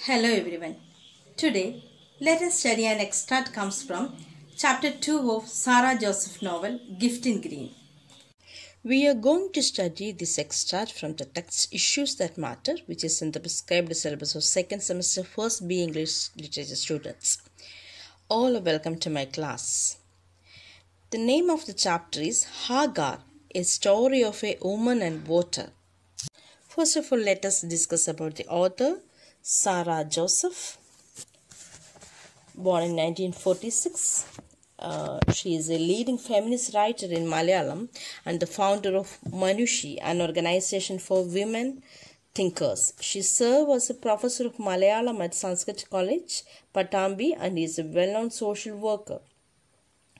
Hello everyone. Today, let us study an extract comes from chapter 2 of Sarah Joseph novel Gift in Green. We are going to study this extract from the text Issues That Matter, which is in the prescribed syllabus of second semester first B English literature students. All are welcome to my class. The name of the chapter is Hagar, a story of a woman and water. First of all, let us discuss about the author, Sarah Joseph. Born in 1946, she is a leading feminist writer in Malayalam and the founder of Manushi, an organization for women thinkers. She served as a professor of Malayalam at Sanskrit College, Patambi, and is a well-known social worker.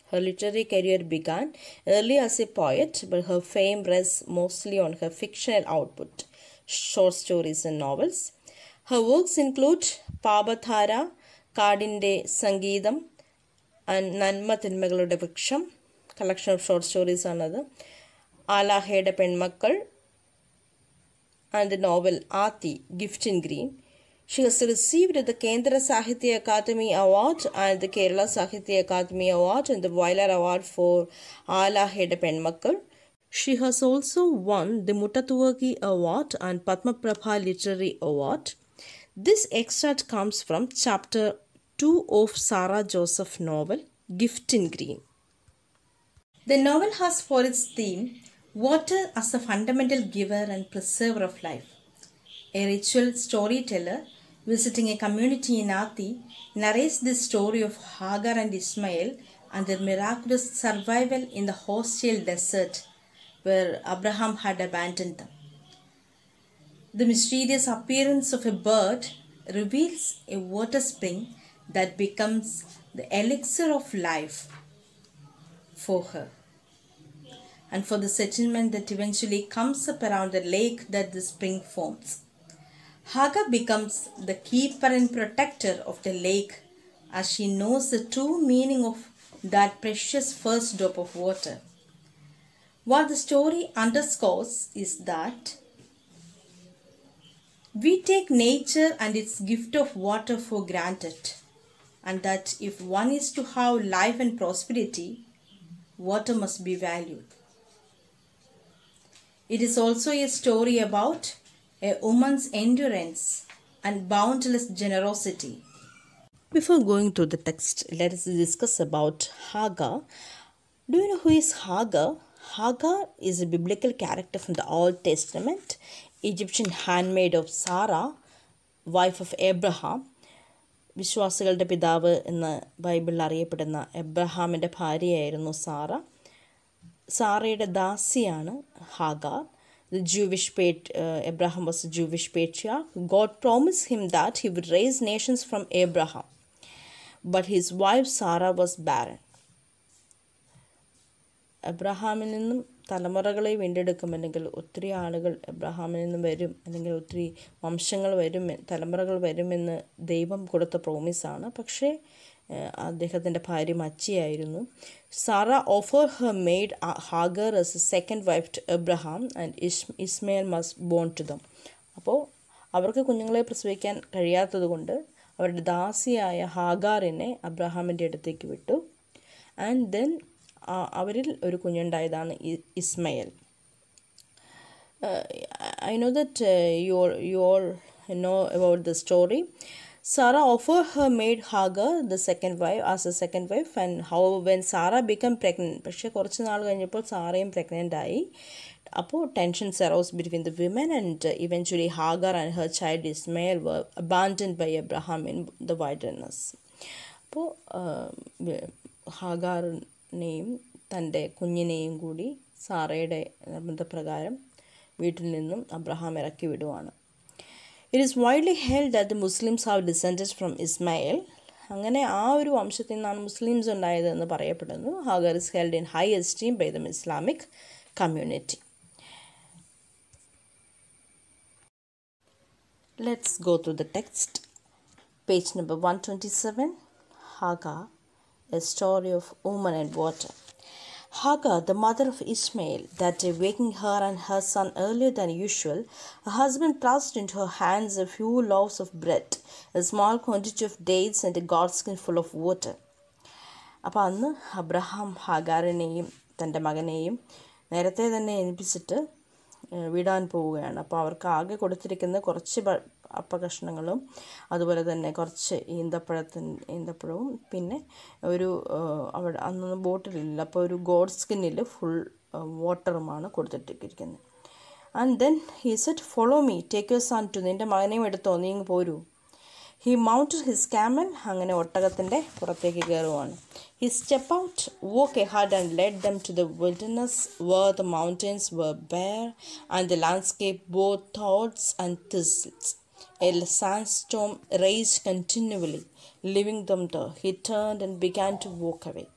Her literary career began early as a poet, but her fame rests mostly on her fictional output, short stories and novels. Her works include Pabathara, കാടിൻ്റെ സംഗീതം and നന്മ തിന്മകളുടെ വൃക്ഷം, collection of short stories ആണത്, ആലാഹയുടെ പെൺമക്കൾ and the novel Aathi, gift in green. She has received the Kendra Sahitya Akademi Award and the Kerala Sahitya Akademi Award and the Vailar Award for ആലാഹയുടെ പെൺമക്കൾ. She has also won the Muttathuvagi Award and Padma Prabha Literary Award. This extract comes from chapter 2 of Sarah Joseph novel Gift in Green. The novel has for its theme water as the fundamental giver and preserver of life. A ritual storyteller visiting a community in Athi narrates the story of Hagar and Ishmael and their miraculous survival in the hostile desert where Abraham had abandoned them. The mysterious appearance of a bird reveals a water spring that becomes the elixir of life for her and for the settlement that eventually comes up around the lake that the spring forms. Hagar becomes the keeper and protector of the lake as she knows the true meaning of that precious first drop of water. What the story underscores is that we take nature and its gift of water for granted, and that if one is to have life and prosperity, water must be valued. It is also a story about a woman's endurance and boundless generosity. Before going to the text, let us discuss about Hagar. Do you know who is Hagar? Hagar is a biblical character from the Old Testament, Egyptian handmaid of Sarah, wife of Abraham. വിശ്വാസികളുടെ പിതാവ് എന്ന് ബൈബിളിൽ അറിയപ്പെടുന്ന എബ്രഹാമിൻ്റെ ഭാര്യയായിരുന്നു Sarah. സാറയുടെ ദാസിയാണ് Hagar. Abraham was a Jewish patriarch. God promised him that he would raise nations from Abraham, but his wife Sarah was barren. എബ്രഹാമിൽ നിന്നും തലമുറകളെ വീണ്ടെടുക്കും, അല്ലെങ്കിൽ ഒത്തിരി ആളുകൾ എബ്രഹാമിൽ നിന്നും വരും, അല്ലെങ്കിൽ ഒത്തിരി വംശങ്ങൾ വരും, തലമുറകൾ വരുമെന്ന് ദൈവം കൊടുത്ത പ്രോമിസാണ്. പക്ഷേ അദ്ദേഹത്തിൻ്റെ ഭാര്യ മച്ചിയായിരുന്നു. Sarah offer her maid Hagar as a second wife to Abraham and Ishmael must born to them. അപ്പോൾ അവർക്ക് കുഞ്ഞുങ്ങളെ പ്രസവിക്കാൻ കഴിയാത്തത് കൊണ്ട് അവരുടെ ദാസിയായ ഹാഗാറിനെ അബ്രഹാമിൻ്റെ അടുത്തേക്ക് വിട്ടു. ആൻഡ് ദെൻ അവരിൽ ഒരു കുഞ്ഞുണ്ടായതാണ് Ismail. I know that you all know about the story. Sarah offered her maid Hagar the second wife as a second wife, and how when Sarah became pregnant, പക്ഷേ കുറച്ച് നാൾ കഴിഞ്ഞപ്പോൾ സാറയും pregnant ആയി. അപ്പോൾ tensions arose between the women, and eventually Hagar and her child Ismail were abandoned by Abraham in the wilderness. അപ്പോൾ ഹാഗാറിനെയും തൻ്റെ കുഞ്ഞിനെയും കൂടി സാറയുടെ നിർബന്ധപ്രകാരം വീട്ടിൽ നിന്നും അബ്രഹാം ഇറക്കി വിടുവാണ്. It is widely held that the Muslims have descended from Ishmael. അങ്ങനെ ആ ഒരു വംശത്തിൽ നിന്നാണ് മുസ്ലിംസ് ഉണ്ടായത് എന്ന് പറയപ്പെടുന്നു. Hagar is held in high esteem by the Islamic community. Let's go through the text. Page number 127, Hagar, a story of woman and water. Hagar, the mother of Ishmael, that day waking her and her son earlier than usual, her husband thrust into her hands a few loaves of bread, a small quantity of dates, and a goatskin full of water. അപ്പോൾ അന്ന് Abraham ഹാഗാറിനെയും തൻ്റെ മകനെയും നേരത്തെ തന്നെ ഏൽപ്പിച്ചിട്ട് വിടാൻ പോവുകയാണ്. അപ്പോൾ അവർക്ക് ആകെ കൊടുത്തിരിക്കുന്ന കുറച്ച് അപ്പകഷ്ണങ്ങളും അതുപോലെ തന്നെ കുറച്ച് ഈന്തപ്പഴവും പിന്നെ ഒരു അവിടെ അന്നൊന്നും ബോട്ടിലില്ല, അപ്പോൾ ഒരു ഗോഡ് സ്കിന്നിൽ ഫുൾ വാട്ടറുമാണ് കൊടുത്തിട്ടിരിക്കുന്നത്. And then he said follow me, take your son too, നിൻ്റെ മകനെയും എടുത്തോ, നീ ഇങ്ങ് പോരൂ. ഹി മൗണ്ടഡ് ഹിസ് ക്യാമൽ, അങ്ങനെ ഒട്ടകത്തിൻ്റെ പുറത്തേക്ക് കയറുവാണ്. He stepped out, walked ahead and led them to the wilderness where the mountains were bare and the landscape bore thorns and thistles. A sandstorm raged continually, leaving them there. He turned and began to walk away.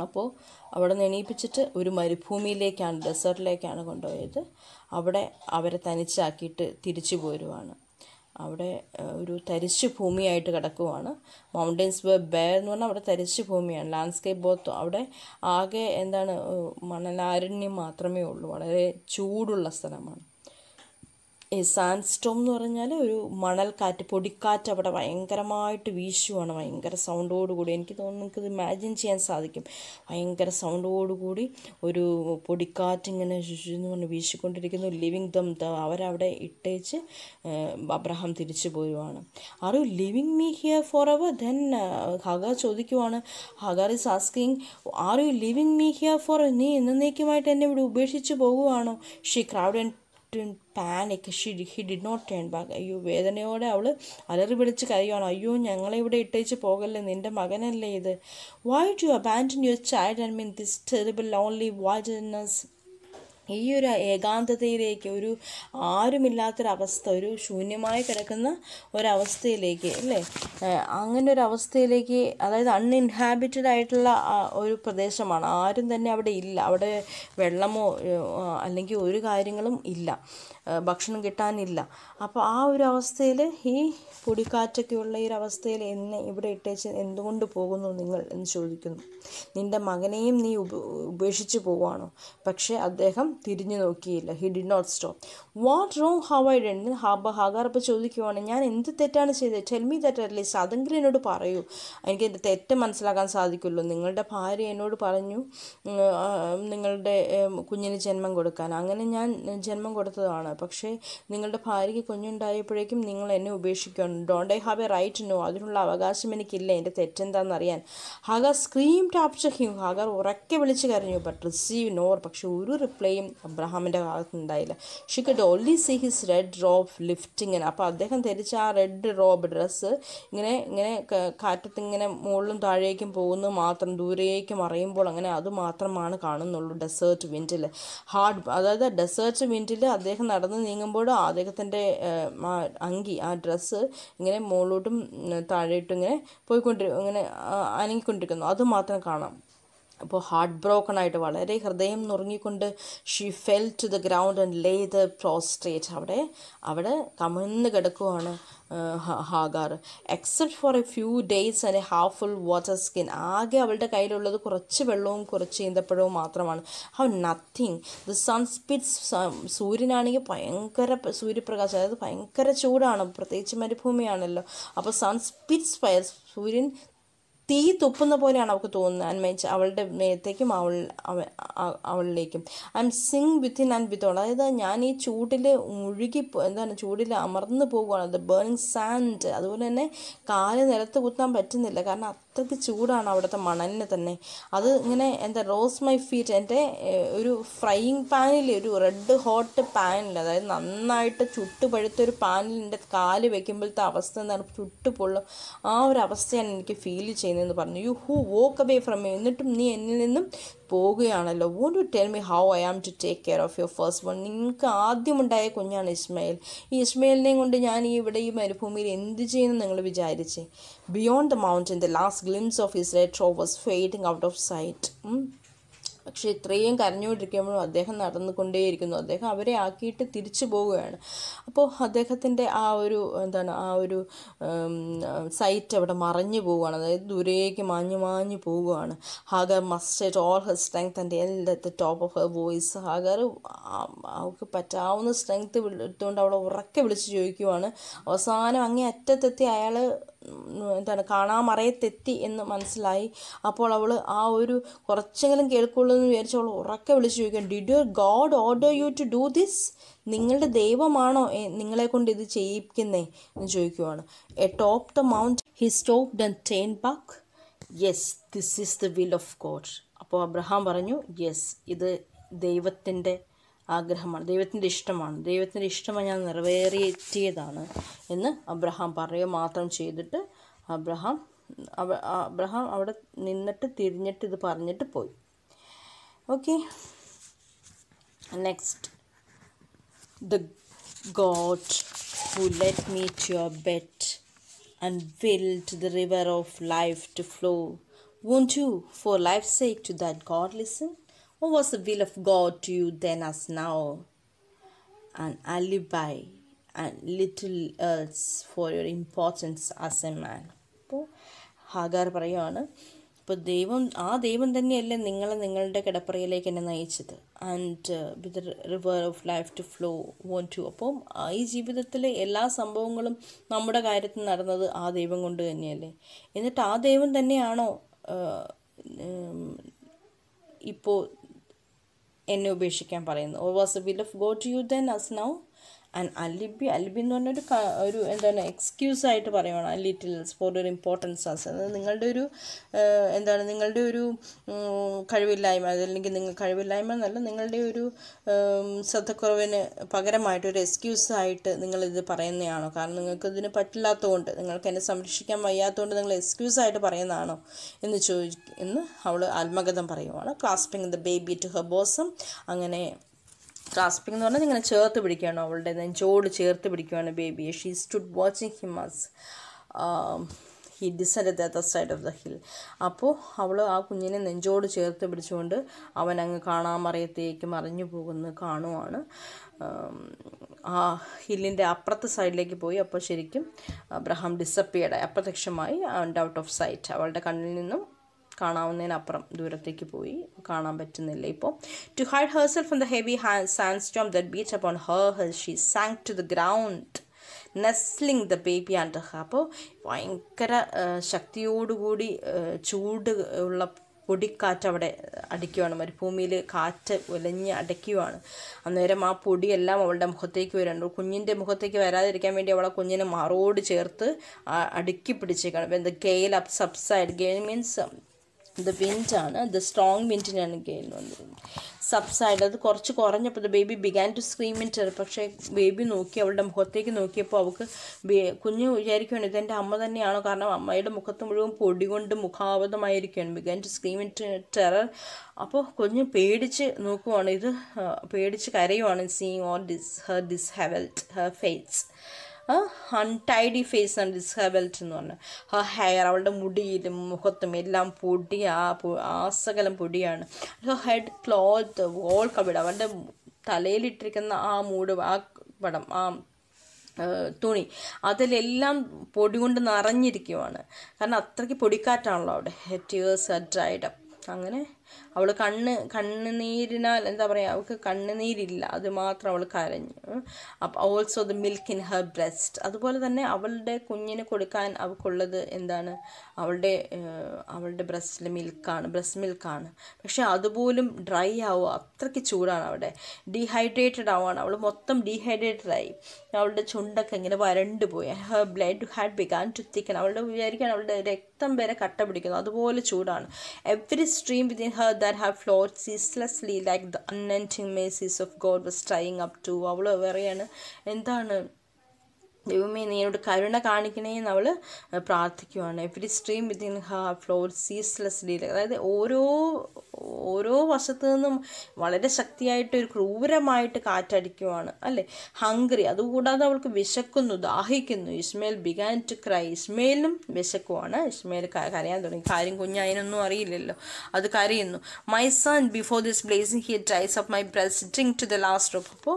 അപ്പോൾ അവിടെ നിന്ന് എണീപ്പിച്ചിട്ട് ഒരു മരുഭൂമിയിലേക്കാണ്, ഡെസേർട്ടിലേക്കാണ് കൊണ്ടുപോയത്. അവിടെ അവരെ തനിച്ചാക്കിയിട്ട് തിരിച്ചു പോരുവാണ്. അവിടെ ഒരു തരിശു ഭൂമിയായിട്ട് കിടക്കുവാണ്. മൗണ്ടൻസ് വർ ബെയർ എന്ന് പറഞ്ഞാൽ അവിടെ തരിശു ഭൂമിയാണ്. ലാൻഡ്സ്കേപ്പ് ബോത്ത് അവിടെ ആകെ മണലാരണ്യം മാത്രമേ ഉള്ളൂ. വളരെ ചൂടുള്ള സ്ഥലമാണ്. ഈ സാൻഡ് സ്റ്റോം എന്ന് പറഞ്ഞാൽ ഒരു മണൽക്കാറ്റ്, പൊടിക്കാറ്റ് അവിടെ ഭയങ്കരമായിട്ട് വീശുവാണ്, ഭയങ്കര സൗണ്ടോടുകൂടി. എനിക്ക് തോന്നുന്നു നിങ്ങൾക്കിത് ഇമാജിൻ ചെയ്യാൻ സാധിക്കും. ഭയങ്കര സൗണ്ടോടുകൂടി ഒരു പൊടിക്കാറ്റ് ഇങ്ങനെ എന്ന് പറഞ്ഞ് വീശിക്കൊണ്ടിരിക്കുന്നു. ലിവിങ് ദം അവരവിടെ ഇട്ടേച്ച് അബ്രഹാം തിരിച്ചു പോരുവാണ്. Are you leaving me here forever? Then Hagar ചോദിക്കുവാണ്. Hagar is asking, are you leaving me here for? നീ എന്നേക്കുമായിട്ട് എന്നെ ഇവിടെ ഉപേക്ഷിച്ച് പോകുവാണോ? She cried and panic. He did not turn back. അയ്യോ, വേദനയോടെ അവൾ അലറി വിളിച്ച് കരയുവാണ്. അയ്യോ, ഞങ്ങളെ ഇവിടെ ഇട്ടേച്ച് പോകല്ലേ, നിൻ്റെ മകനല്ലേ ഇത്. Why do abandon your child and mean this terrible lonely wildness? ഈ ഒരു ഏകാന്തതയിലേക്ക്, ഒരു ആരുമില്ലാത്തൊരവസ്ഥ, ഒരു ശൂന്യമായി കിടക്കുന്ന ഒരവസ്ഥയിലേക്ക് അല്ലേ, അങ്ങനെ ഒരു അവസ്ഥയിലേക്ക്, അതായത് അൺഇൻഹാബിറ്റഡ് ആയിട്ടുള്ള ഒരു പ്രദേശമാണ്. ആരും തന്നെ അവിടെ ഇല്ല. അവിടെ വെള്ളമോ അല്ലെങ്കിൽ ഒരു കാര്യങ്ങളും ഇല്ല, ഭക്ഷണം കിട്ടാനില്ല. അപ്പോൾ ആ ഒരു അവസ്ഥയിൽ, ഈ പൊടിക്കാറ്റൊക്കെയുള്ള ഈ ഒരു അവസ്ഥയിൽ എന്നെ ഇവിടെ ഇട്ടേച്ച് എന്തുകൊണ്ട് പോകുന്നു നിങ്ങൾ എന്ന് ചോദിക്കുന്നു. നിൻ്റെ മകനെയും നീ ഉപേക്ഷിച്ച് പോവുകയാണോ? പക്ഷേ അദ്ദേഹം തിരിഞ്ഞു നോക്കിയില്ല. He did not stop. What wrong have I done? Hagar ഇപ്പോൾ ചോദിക്കുവാണ്, ഞാൻ എന്ത് തെറ്റാണ് ചെയ്തത്? ടെൽ മീ ദാറ്റ് അറ്റ്ലീസ്റ്റ്, അതെങ്കിലും എന്നോട് പറയൂ, എനിക്ക് എൻ്റെ തെറ്റ് മനസ്സിലാക്കാൻ സാധിക്കുള്ളൂ. നിങ്ങളുടെ ഭാര്യ എന്നോട് പറഞ്ഞു നിങ്ങളുടെ കുഞ്ഞിന് ജന്മം കൊടുക്കാൻ, അങ്ങനെ ഞാൻ ജന്മം കൊടുത്തതാണ്. പക്ഷേ നിങ്ങളുടെ ഭാര്യയ്ക്ക് കുഞ്ഞുണ്ടായപ്പോഴേക്കും നിങ്ങൾ എന്നെ ഉപേക്ഷിക്കുകയാണ്. Don't I have a right no? അതിനുള്ള അവകാശം എനിക്കില്ല, എൻ്റെ തെറ്റെന്താണെന്നറിയാൻ. Hagar screamed after him. Hagar ഉറക്കെ വിളിച്ച് കരഞ്ഞു. But receive nor. പക്ഷെ ഒരു റിപ്ലൈയും അബ്രഹാമിൻ്റെ ഭാഗത്തുനിന്നുണ്ടായില്ല. She could only see his red robe lifting. അപ്പോൾ അദ്ദേഹം ധരിച്ച ആ റെഡ് റോബ് ഡ്രസ്സ് ഇങ്ങനെ കാറ്റത്ത് ഇങ്ങനെ മുകളിലും താഴേക്കും പോകുന്നത് മാത്രം, ദൂരേക്ക് മറയുമ്പോൾ അങ്ങനെ അത് മാത്രമാണ് കാണുന്നുള്ളൂ. ഡെസേർട്ട് വിൻഡിൽ അതായത് ഡെസേർട്ട് വിൻഡിൽ അദ്ദേഹം നടന്ന് നീങ്ങുമ്പോൾ അദ്ദേഹത്തിൻ്റെ അങ്കി, ആ ഡ്രസ്സ് ഇങ്ങനെ മുകളിലോട്ടും താഴേട്ടും ഇങ്ങനെ ഇങ്ങനെ അനങ്ങിക്കൊണ്ടിരിക്കുന്നു, അത് മാത്രം കാണാം. അപ്പോൾ ഹാർട്ട് ബ്രോക്കൺ ആയിട്ട്, വളരെ ഹൃദയം നുറുങ്ങിക്കൊണ്ട് she fell to the ground and lay the prostrate. അവിടെ കമിഴ്ന്ന് കിടക്കുവാണ് Hagar. Except for a few days and a half full water skin. ആകെ അവളുടെ കയ്യിലുള്ളത് കുറച്ച് വെള്ളവും കുറച്ച് ഈന്തപ്പഴവും മാത്രമാണ്. How nothing. The sun spits. സൂര്യനാണെങ്കിൽ ഭയങ്കര സൂര്യപ്രകാശം, അതായത് ഭയങ്കര ചൂടാണ്, പ്രത്യേകിച്ച് മരുഭൂമിയാണല്ലോ. അപ്പോൾ സൺ സ്പിറ്റ്സ് ഫയർ. സൂര്യൻ തീ തുപ്പുന്ന പോലെയാണ് അവൾക്ക് തോന്നുന്നത്. ആൻഡ് അവളുടെ മേത്തേക്കും അവളിലേക്കും. I am sink within and without. അതായത് ഞാൻ ഈ ചൂടിൽ ചൂടിൽ അമർന്നു പോകുകയാണ്. The burning sand. അതുപോലെ തന്നെ കാല് നിലത്ത് കുത്താൻ പറ്റുന്നില്ല, കാരണം അത്രയ്ക്ക് ചൂടാണ് അവിടുത്തെ മണലിന് തന്നെ. അത് ഇങ്ങനെ റോസ് മൈ ഫീറ്റ്. എൻ്റെ ഒരു ഫ്രൈയിങ് പാനിൽ, ഒരു റെഡ് ഹോട്ട് പാനിൽ, അതായത് നന്നായിട്ട് ചുട്ടുപഴുത്തൊരു പാനിൽ എൻ്റെ കാല് വെക്കുമ്പോഴത്തെ അവസ്ഥ എന്താണ്, ചുട്ടുപൊള്ളും. ആ ഒരു അവസ്ഥയാണ് എനിക്ക് ഫീൽ ചെയ്യുന്നതെന്ന് പറഞ്ഞു. You who walk away from me. എന്നിട്ടും നീ എന്നിൽ നിന്നും പോകുകയാണല്ലോ. Won't you tell me how I am to take care of your first one? നിങ്ങൾക്ക് ആദ്യമുണ്ടായ കുഞ്ഞാണ് ഇസ്മയിൽ. ഈ ഇസ്മയിലിനെയും കൊണ്ട് ഞാൻ ഇവിടെ ഈ മരുഭൂമിയിൽ എന്ത് ചെയ്യുന്നു നിങ്ങൾ വിചാരിച്ചേ? Beyond the mountain the last glimpse of his red robe was fading out of sight. പക്ഷെ ഇത്രയും കരഞ്ഞുകൊണ്ടിരിക്കുമ്പോഴും അദ്ദേഹം നടന്നുകൊണ്ടേയിരിക്കുന്നു. അദ്ദേഹം അവരെ ആക്കിയിട്ട് തിരിച്ചു പോവുകയാണ്. അപ്പോൾ അദ്ദേഹത്തിൻ്റെ ആ ഒരു സൈറ്റ് അവിടെ മറഞ്ഞു പോവുകയാണ്, അതായത് ദൂരേക്ക് മാഞ്ഞു പോവുകയാണ്. Hagar mustard all her strength and yelled at the top of her voice. Hagar അവൾക്ക് പറ്റാവുന്ന സ്ട്രെങ്ത് എടുത്തുകൊണ്ട് അവളെ ഉറക്കെ വിളിച്ച് ചോദിക്കുവാണ്. അവസാനം അങ്ങേ അറ്റത്തെത്തി അയാൾ കാണാമറയത്തെത്തി എന്ന് മനസ്സിലായി. അപ്പോൾ അവൾ ആ ഒരു കുറച്ചെങ്കിലും കേൾക്കുള്ളൂ എന്ന് വിചാരിച്ച് അവൾ ഉറക്കെ വിളിച്ച് ചോദിക്കും, did your God order you to do this? നിങ്ങളുടെ ദൈവമാണോ നിങ്ങളെ കൊണ്ട് ഇത് ചെയ്യിക്കുന്നേ എന്ന് ചോദിക്കുവാണ്. Atop the mount he stopped and turn back. Yes, this is the will of God. അപ്പോൾ അബ്രഹാം പറഞ്ഞു, യെസ്, ഇത് ദൈവത്തിൻ്റെ ആഗ്രഹമാണ്, ദൈവത്തിൻ്റെ ഇഷ്ടമാണ്, ദൈവത്തിൻ്റെ ഇഷ്ടം ഞാൻ നിറവേറിയെത്തിയതാണ് എന്ന് അബ്രഹാം പറയുക മാത്രം ചെയ്തിട്ട് അബ്രഹാം അവിടെ നിന്നിട്ട് തിരിഞ്ഞിട്ട് ഇത് പറഞ്ഞിട്ട് പോയി. Okay, next. The God who led me to your bed and willed the river of life to flow, won't you for life's sake to that God listen? What was the will of God to you then as now? An alibi and little else for your importance as a man. അപ്പോൾ Hagar പറയുകയാണ്, അപ്പോൾ ദൈവം തന്നെയല്ലേ നിങ്ങളുടെ കിടപ്പറയിലേക്ക് എന്നെ നയിച്ചത്. And with river of life to flow want to. അപ്പം ഈ ജീവിതത്തിലെ എല്ലാ സംഭവങ്ങളും നമ്മുടെ കാര്യത്തിൽ നടന്നത് ആ ദൈവം കൊണ്ട് തന്നെയല്ലേ. എന്നിട്ട് ആ ദൈവം തന്നെയാണോ ഇപ്പോൾ എന്നെ ഉപേക്ഷിക്കാൻ പറയുന്നത്? Or was the will of God to you then as now? And alibi എന്ന് പറഞ്ഞൊരു എക്സ്ക്യൂസായിട്ട് പറയുവാണ്. ലിറ്റിൽസ് ഫോർ ഒരു ഇമ്പോർട്ടൻസ് ആസ്. അതായത് നിങ്ങളുടെ ഒരു കഴിവില്ലായ്മ, അതല്ലെങ്കിൽ കഴിവില്ലായ്മ എന്നല്ല, നിങ്ങളുടെ ഒരു ശ്രദ്ധക്കുറവിന് പകരമായിട്ടൊരു എക്സ്ക്യൂസായിട്ട് നിങ്ങളിത് പറയുന്നതാണോ? കാരണം നിങ്ങൾക്ക് ഇതിന് പറ്റില്ലാത്തതുകൊണ്ട്, നിങ്ങൾക്ക് എന്നെ സംരക്ഷിക്കാൻ വയ്യാത്തതുകൊണ്ട് നിങ്ങൾ എക്സ്ക്യൂസായിട്ട് പറയുന്നതാണോ എന്ന് അവൾ ആത്മകഥം പറയുവാണ്. Clasping the baby to her bosom. അങ്ങനെ ക്ലാസ്പിംഗ് എന്ന് പറഞ്ഞാൽ ഇങ്ങനെ ചേർത്ത് പിടിക്കുകയാണ്, അവളുടെ നെഞ്ചോട് ചേർത്ത് പിടിക്കുകയാണ് ബേബിയെ. She stood watching him as he descended the other side of the hill. അപ്പോൾ അവൾ ആ കുഞ്ഞിനെ നെഞ്ചോട് ചേർത്ത് പിടിച്ചുകൊണ്ട് അവൻ അങ്ങ് കാണാമറയത്തേക്ക് മറിഞ്ഞു പോകുന്നത് കാണുവാണ്. ആ ഹില്ലിൻ്റെ അപ്പുറത്തെ സൈഡിലേക്ക് പോയി. അപ്പോൾ ശരിക്കും അബ്രഹാം ഡിസപ്പിയർഡ്, അപ്രത്യക്ഷമായി, ഔട്ട് ഓഫ് സൈറ്റ്, അവളുടെ കണ്ണിൽ നിന്നും കാണാവുന്നതിനപ്പുറം ദൂരത്തേക്ക് പോയി, കാണാൻ പറ്റുന്നില്ല ഇപ്പോൾ. To hide herself from the heavy sand storm that beat upon her she sank to the ground nestling the baby under her. അപ്പോൾ ഭയങ്കര ശക്തിയോടുകൂടി ചൂട് ഉള്ള പൊടിക്കാറ്റ് അവിടെ അടിക്കുകയാണ്. മരുഭൂമിയിൽ കാറ്റ് ഉലഞ്ഞ് അടയ്ക്കുകയാണ്. അന്നേരം ആ പൊടിയെല്ലാം അവളുടെ മുഖത്തേക്ക് വരുന്നുണ്ട്. കുഞ്ഞിൻ്റെ മുഖത്തേക്ക് വരാതിരിക്കാൻ വേണ്ടി അവളെ കുഞ്ഞിനെ മാറോട് ചേർത്ത് അടുക്കി പിടിച്ചേക്കാണ്. When the gale subside, gale means the വിൻഡാണ്, ദ സ്ട്രോങ് വിൻഡിനാണ് ഗെയിൽ എന്ന് പറഞ്ഞത്. സബ്സൈഡ്, അത് കുറച്ച് കുറഞ്ഞപ്പോൾ the baby began to scream in terror. പക്ഷേ ബേബി നോക്കി, അവളുടെ മുഖത്തേക്ക് നോക്കിയപ്പോൾ അവൾക്ക് കുഞ്ഞ് വിചാരിക്കുകയാണ് ഇതെൻ്റെ അമ്മ തന്നെയാണോ, കാരണം അമ്മയുടെ മുഖത്ത് മുഴുവൻ പൊടി കൊണ്ട് മുഖാവതമായിരിക്കുകയാണ്. Began to scream in terror. അപ്പോൾ കുഞ്ഞ് പേടിച്ച് നോക്കുവാണ്, ഇത് പേടിച്ച് കരയുവാണ്. Seeing all her face, untidy face and dishevelled എന്ന് പറഞ്ഞാൽ ഹെർ ഹെയർ, അവളുടെ മുടിയിലും മുഖത്തും എല്ലാം പൊടി, ആസകലം പൊടിയാണ്. ഹെർ ഹെഡ് ക്ലോത്ത് ഓൾ കവിഡ്, അവളുടെ തലയിലിട്ടിരിക്കുന്ന ആ പടം, ആ തുണി, അതിലെല്ലാം പൊടി കൊണ്ട് നിറഞ്ഞിരിക്കുവാണ്. കാരണം അത്രയ്ക്ക് പൊടിക്കാറ്റാണല്ലോ അവിടെ. Her tears R dried up. അങ്ങനെ അവൾ കണ്ണുനീരിനാൽ എന്താ പറയുക, അവൾക്ക് കണ്ണുനീരില്ല, അത് മാത്രം അവൾ കരഞ്ഞു. അപ്പം also the milk in her breast. അതുപോലെ തന്നെ അവളുടെ കുഞ്ഞിന് കൊടുക്കാൻ അവൾക്കുള്ളത് എന്താണ്, അവളുടെ ബ്രസ്റ്റ് മിൽക്കാണ്. പക്ഷെ അതുപോലും ഡ്രൈ ആവുക, അത്രയ്ക്ക് ചൂടാണ് അവിടെ. ഡീഹൈഡ്രേറ്റഡ് ആവുകയാണ്, അവൾ മൊത്തം ഡീഹൈഡ്രേറ്റഡായി. അവളുടെ ചുണ്ടൊക്കെ ഇങ്ങനെ വരണ്ടു പോയി. Her blood had began to thicken. അവളുടെ വിചാരിക്കാൻ അവളുടെ രക്തം വരെ കട്ട പിടിക്കുന്നു, അതുപോലെ ചൂടാണ്. Every stream within her that have flowed ceaselessly like the unending mercies of God was drying up too. അവൾ പറയാണ് എന്താണ്, ദൈവമേ നീ എന്നോട് കരുണ കാണിക്കണേ എന്ന് അവൾ പ്രാർത്ഥിക്കുവാണ്. Every stream within her flow ceaselessly. അതായത് ഓരോ വശത്തു നിന്നും വളരെ ശക്തിയായിട്ട് ഒരു ക്രൂരമായിട്ട് കാറ്റടിക്കുവാണ് അല്ലേ. ഹംഗ്രി, അതുകൂടാതെ അവൾക്ക് വിശക്കുന്നു, ദാഹിക്കുന്നു. Ishmael began to cry. ഇസ്മയിലും വിശക്കുവാണ്. ഇസ്മയിൽ കരയാൻ തുടങ്ങി. കാര്യം കുഞ്ഞതിനൊന്നും അറിയില്ലല്ലോ, അത് കരയുന്നു. My son before this blazing he dries up my breast drink to the last drop. അപ്പോൾ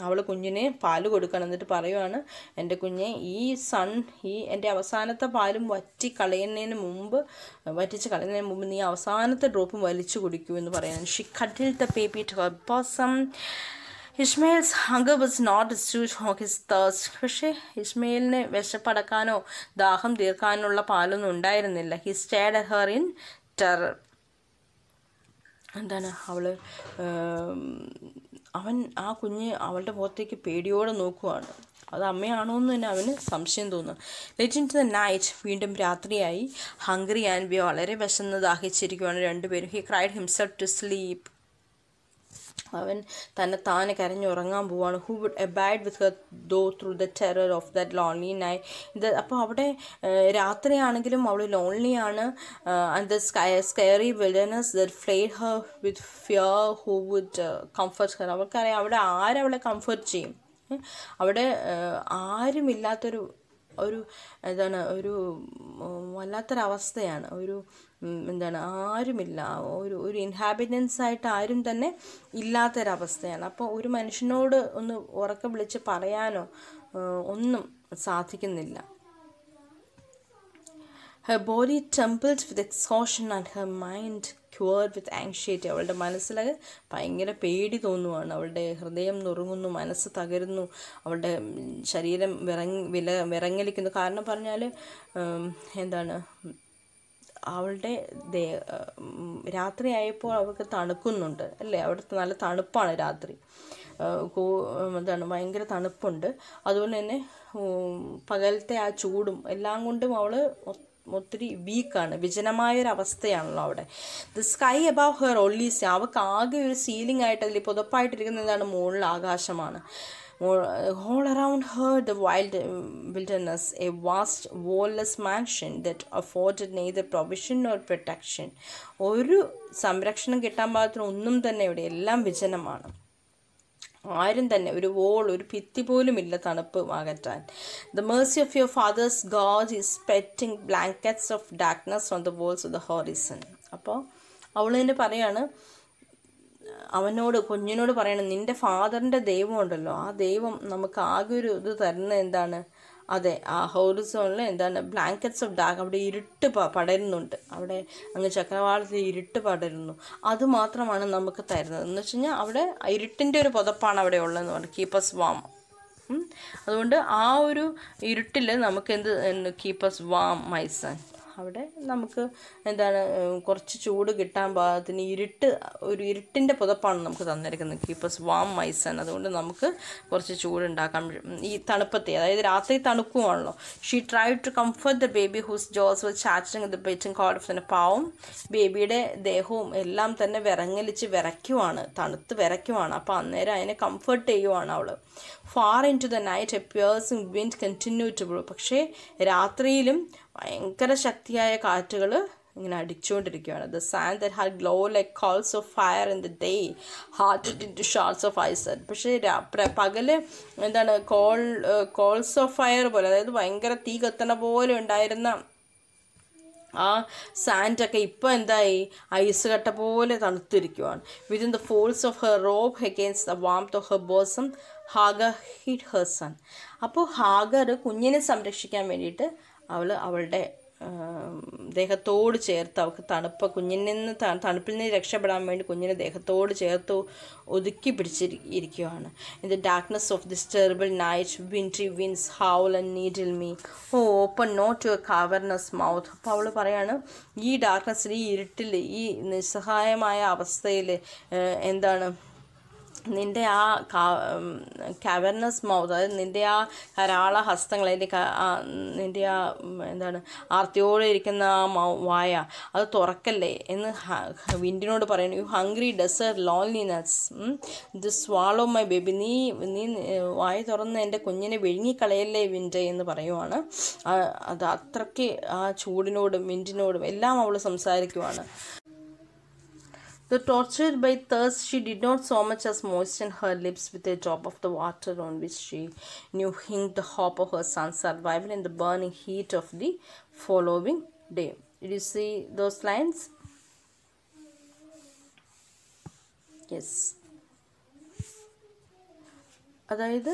അവൾ കുഞ്ഞിനെ പാല് കൊടുക്കണം. എന്നിട്ട് പറയുവാണ്, എൻ്റെ കുഞ്ഞെ ഈ എൻ്റെ അവസാനത്തെ പാലും വറ്റിച്ച് കളയുന്നതിന് മുമ്പ് നീ അവസാനത്തെ ഡ്രോപ്പും വലിച്ചു കുടിക്കൂ എന്ന് പറയുന്നത്. She cuddled the baby to her bosom. Ishmael's hunger was not assuaged of his thirst. പക്ഷേ ഇസ്മയിലിന് വിശപ്പടക്കാനോ ദാഹം തീർക്കാനുള്ള പാലൊന്നും ഉണ്ടായിരുന്നില്ല. He stared at her in terror. എന്താണ് ആ കുഞ്ഞ് അവളുടെ മുഖത്തേക്ക് പേടിയോടെ നോക്കുവാണ്. അത് അമ്മയാണോ എന്ന് തന്നെ അവന് സംശയം തോന്നുന്നു. Late into the night, വീണ്ടും രാത്രിയായി. ഹംഗ്രി ആൻഡ് വളരെ വിശന്ന് ദാഹിച്ചിരിക്കുവാണ് രണ്ടുപേരും. He cried himself to sleep. അവൻ താനെ കരഞ്ഞുറങ്ങാൻ പോവാണ്. Who would abide with her though through the terror of that lonely night. അപ്പോൾ അവിടെ രാത്രിയാണെങ്കിലും അവൾ ലോൺലിയാണ്. And the scary wilderness that flayed her with fear. Who would comfort her. അവൾക്കറിയാം അവിടെ ആരവളെ കംഫർട്ട് ചെയ്യും. അവിടെ ആരുമില്ലാത്തൊരു വല്ലാത്തൊരവസ്ഥയാണ്. ആരുമില്ല, ഒരു ഇൻഹാബിറ്റൻസ് ആയിട്ട് ആരും തന്നെ ഇല്ലാത്തൊരവസ്ഥയാണ്. അപ്പോൾ ഒരു മനുഷ്യനോട് ഒന്ന് ഉറക്കെ വിളിച്ച് പറയാനോ ഒന്നും സാധിക്കുന്നില്ല. Her body trembled with exhaustion and her mind cured with anxiety. അവളുടെ മനസ്സിൽ ഭയങ്കര പേടി തോന്നുവാണ്. അവളുടെ ഹൃദയം നുറുങ്ങുന്നു, മനസ്സ് തകരുന്നു, അവളുടെ ശരീരം വിറങ്ങലിക്കുന്നു. കാരണം പറഞ്ഞാൽ അവളുടെ രാത്രിയായപ്പോൾ അവൾക്ക് തണുക്കുന്നുണ്ട് അല്ലേ. അവിടുത്തെ നല്ല തണുപ്പാണ് രാത്രി. ഭയങ്കര തണുപ്പുണ്ട്. അതുപോലെ തന്നെ പകലത്തെ ആ ചൂടും എല്ലാം കൊണ്ടും അവൾ ഒത്തിരി വീക്കാണ്. വിജനമായൊരവസ്ഥയാണല്ലോ അവിടെ. The sky above her only sea. അവൾക്ക് ആകെ ഒരു സീലിംഗ് ആയിട്ട് അതിൽ പുതപ്പായിട്ടിരിക്കുന്നതാണ് മുകളിൽ ആകാശമാണ്. All around her the wild wilderness, a vast wall-less mansion that afforded neither provision nor protection. ഒരു സംരക്ഷണം കിട്ടാൻ പാകത്തിന് ഒന്നും തന്നെ ഇവിടെ, എല്ലാം വിജനമാണ്. ആരും തന്നെ ഒരു ഭിത്തി പോലും ഇല്ല തണുപ്പ് അകറ്റാൻ. The mercy of your father's God is spreading blankets of darkness on the walls of the horizon. അപ്പോൾ അവൾ തന്നെ പറയാണ്, കുഞ്ഞിനോട് പറയണം, നിൻ്റെ ഫാദറിൻ്റെ ദൈവം ഉണ്ടല്ലോ, ആ ദൈവം നമുക്ക് ആകെ ഒരു ഇത് തരുന്നത് എന്താണ്? അതെ, ആ ഹോറിസോണിൽ ബ്ലാങ്കറ്റ്സ് ഓഫ് ഡാർക്ക്. അവിടെ ഇരുട്ട് പടരുന്നുണ്ട്. അവിടെ അങ്ങ് ചക്രവാളത്തിൽ ഇരുട്ട് പടരുന്നു. അതുമാത്രമാണ് നമുക്ക് തരുന്നത്. എന്ന് വെച്ച് കഴിഞ്ഞാൽ അവിടെ ഇരുട്ടിൻ്റെ ഒരു പുതപ്പാണ് അവിടെ ഉള്ളതെന്ന് പറഞ്ഞു. കീപ്പസ് വാം. അതുകൊണ്ട് ആ ഒരു ഇരുട്ടിൽ നമുക്ക് കീപ്പസ് വാം മൈ സൺ. അവിടെ നമുക്ക് കുറച്ച് ചൂട് കിട്ടാൻ പാകത്തിന് ഇരുട്ടിൻ്റെ പുതപ്പാണ് നമുക്ക് തന്നിരിക്കുന്നത്. Keep us warm my son. അതുകൊണ്ട് നമുക്ക് കുറച്ച് ചൂടുണ്ടാക്കാം ഈ തണുപ്പത്തെ. അതായത് രാത്രി തണുക്കുവാണല്ലോ. She try to comfort the baby whose jaws was chattering the biting cold of തന്നെ. പാവം ബേബിയുടെ ദേഹവും എല്ലാം തന്നെ വിറയ്ക്കുവാണ്, തണുത്ത് വിറയ്ക്കുവാണ്. അപ്പോൾ അന്നേരം അതിനെ കംഫർട്ട് ചെയ്യുവാണ് അവൾ. Far into the night a piercing wind continue to blow. പക്ഷേ രാത്രിയിലും ഭയങ്കര ശക്തിയായ കാറ്റുകൾ ഇങ്ങനെ അടിച്ചുകൊണ്ടിരിക്കുകയാണ്. The sand that had glow like coals of fire in the day hardened into shards of ice. പക്ഷേ പകല് കോൾസ് ഓഫ് ഫയർ പോലെ, അതായത് ഭയങ്കര തീ കത്തണ പോലെ ഉണ്ടായിരുന്ന ആ സാൻഡൊക്കെ ഇപ്പോൾ എന്തായി, ഐസ് കട്ട പോലെ തണുത്തിരിക്കുവാണ്. Within the folds of her robe against the warmth of her bosom Hagar hid her son. അപ്പോൾ ഹാഗർ കുഞ്ഞിനെ സംരക്ഷിക്കാൻ വേണ്ടിയിട്ട് അവളുടെ ദേഹത്തോട് ചേർത്ത്, അവൾക്ക് തണുപ്പിൽ നിന്ന് രക്ഷപ്പെടാൻ വേണ്ടി കുഞ്ഞിനെ ദേഹത്തോട് ചേർത്ത് ഒതുക്കി പിടിച്ചിരിക്കുകയാണ്. In the darkness of this terrible night wintry winds howl and needle me. Open not your cavernous mouth. അപ്പോൾ അവൾ പറയാണ്, ഈ ഡാർക്ക്നെസ്സിൽ, ഈ ഇരുട്ടിൽ, ഈ നിസ്സഹായമായ അവസ്ഥയിൽ നിൻ്റെ ആ കാവർണസ് മൗത്ത്, അതായത് നിൻ്റെ ആ കരാള ഹസ്തങ്ങൾ, നിൻ്റെ ആ എന്താണ് ആർത്തിയോടെ ഇരിക്കുന്ന ആ വായ അത് തുറക്കല്ലേ എന്ന് വിൻഡിനോട് പറയുന്നു. യു ഹംഗ്രി ഡെസേർട്ട് ലോൺലിനെസ് ഇത് സ്വാളോ മൈ ബേബി, നീ വായ തുറന്ന് എൻ്റെ കുഞ്ഞിനെ വിഴുങ്ങിക്കളയല്ലേ വിൻഡ് എന്ന് പറയുവാണ്. അത് അത്രയ്ക്ക് ആ ചൂടിനോടും വിൻഡിനോടും എല്ലാം അവൾ സംസാരിക്കുവാണ്. Though tortured by thirst, she did not so much as moisten her lips with a drop of the water on which she knew hung the hope of her son's survival in the burning heat of the following day. Did you see those lines? Yes. അതായത്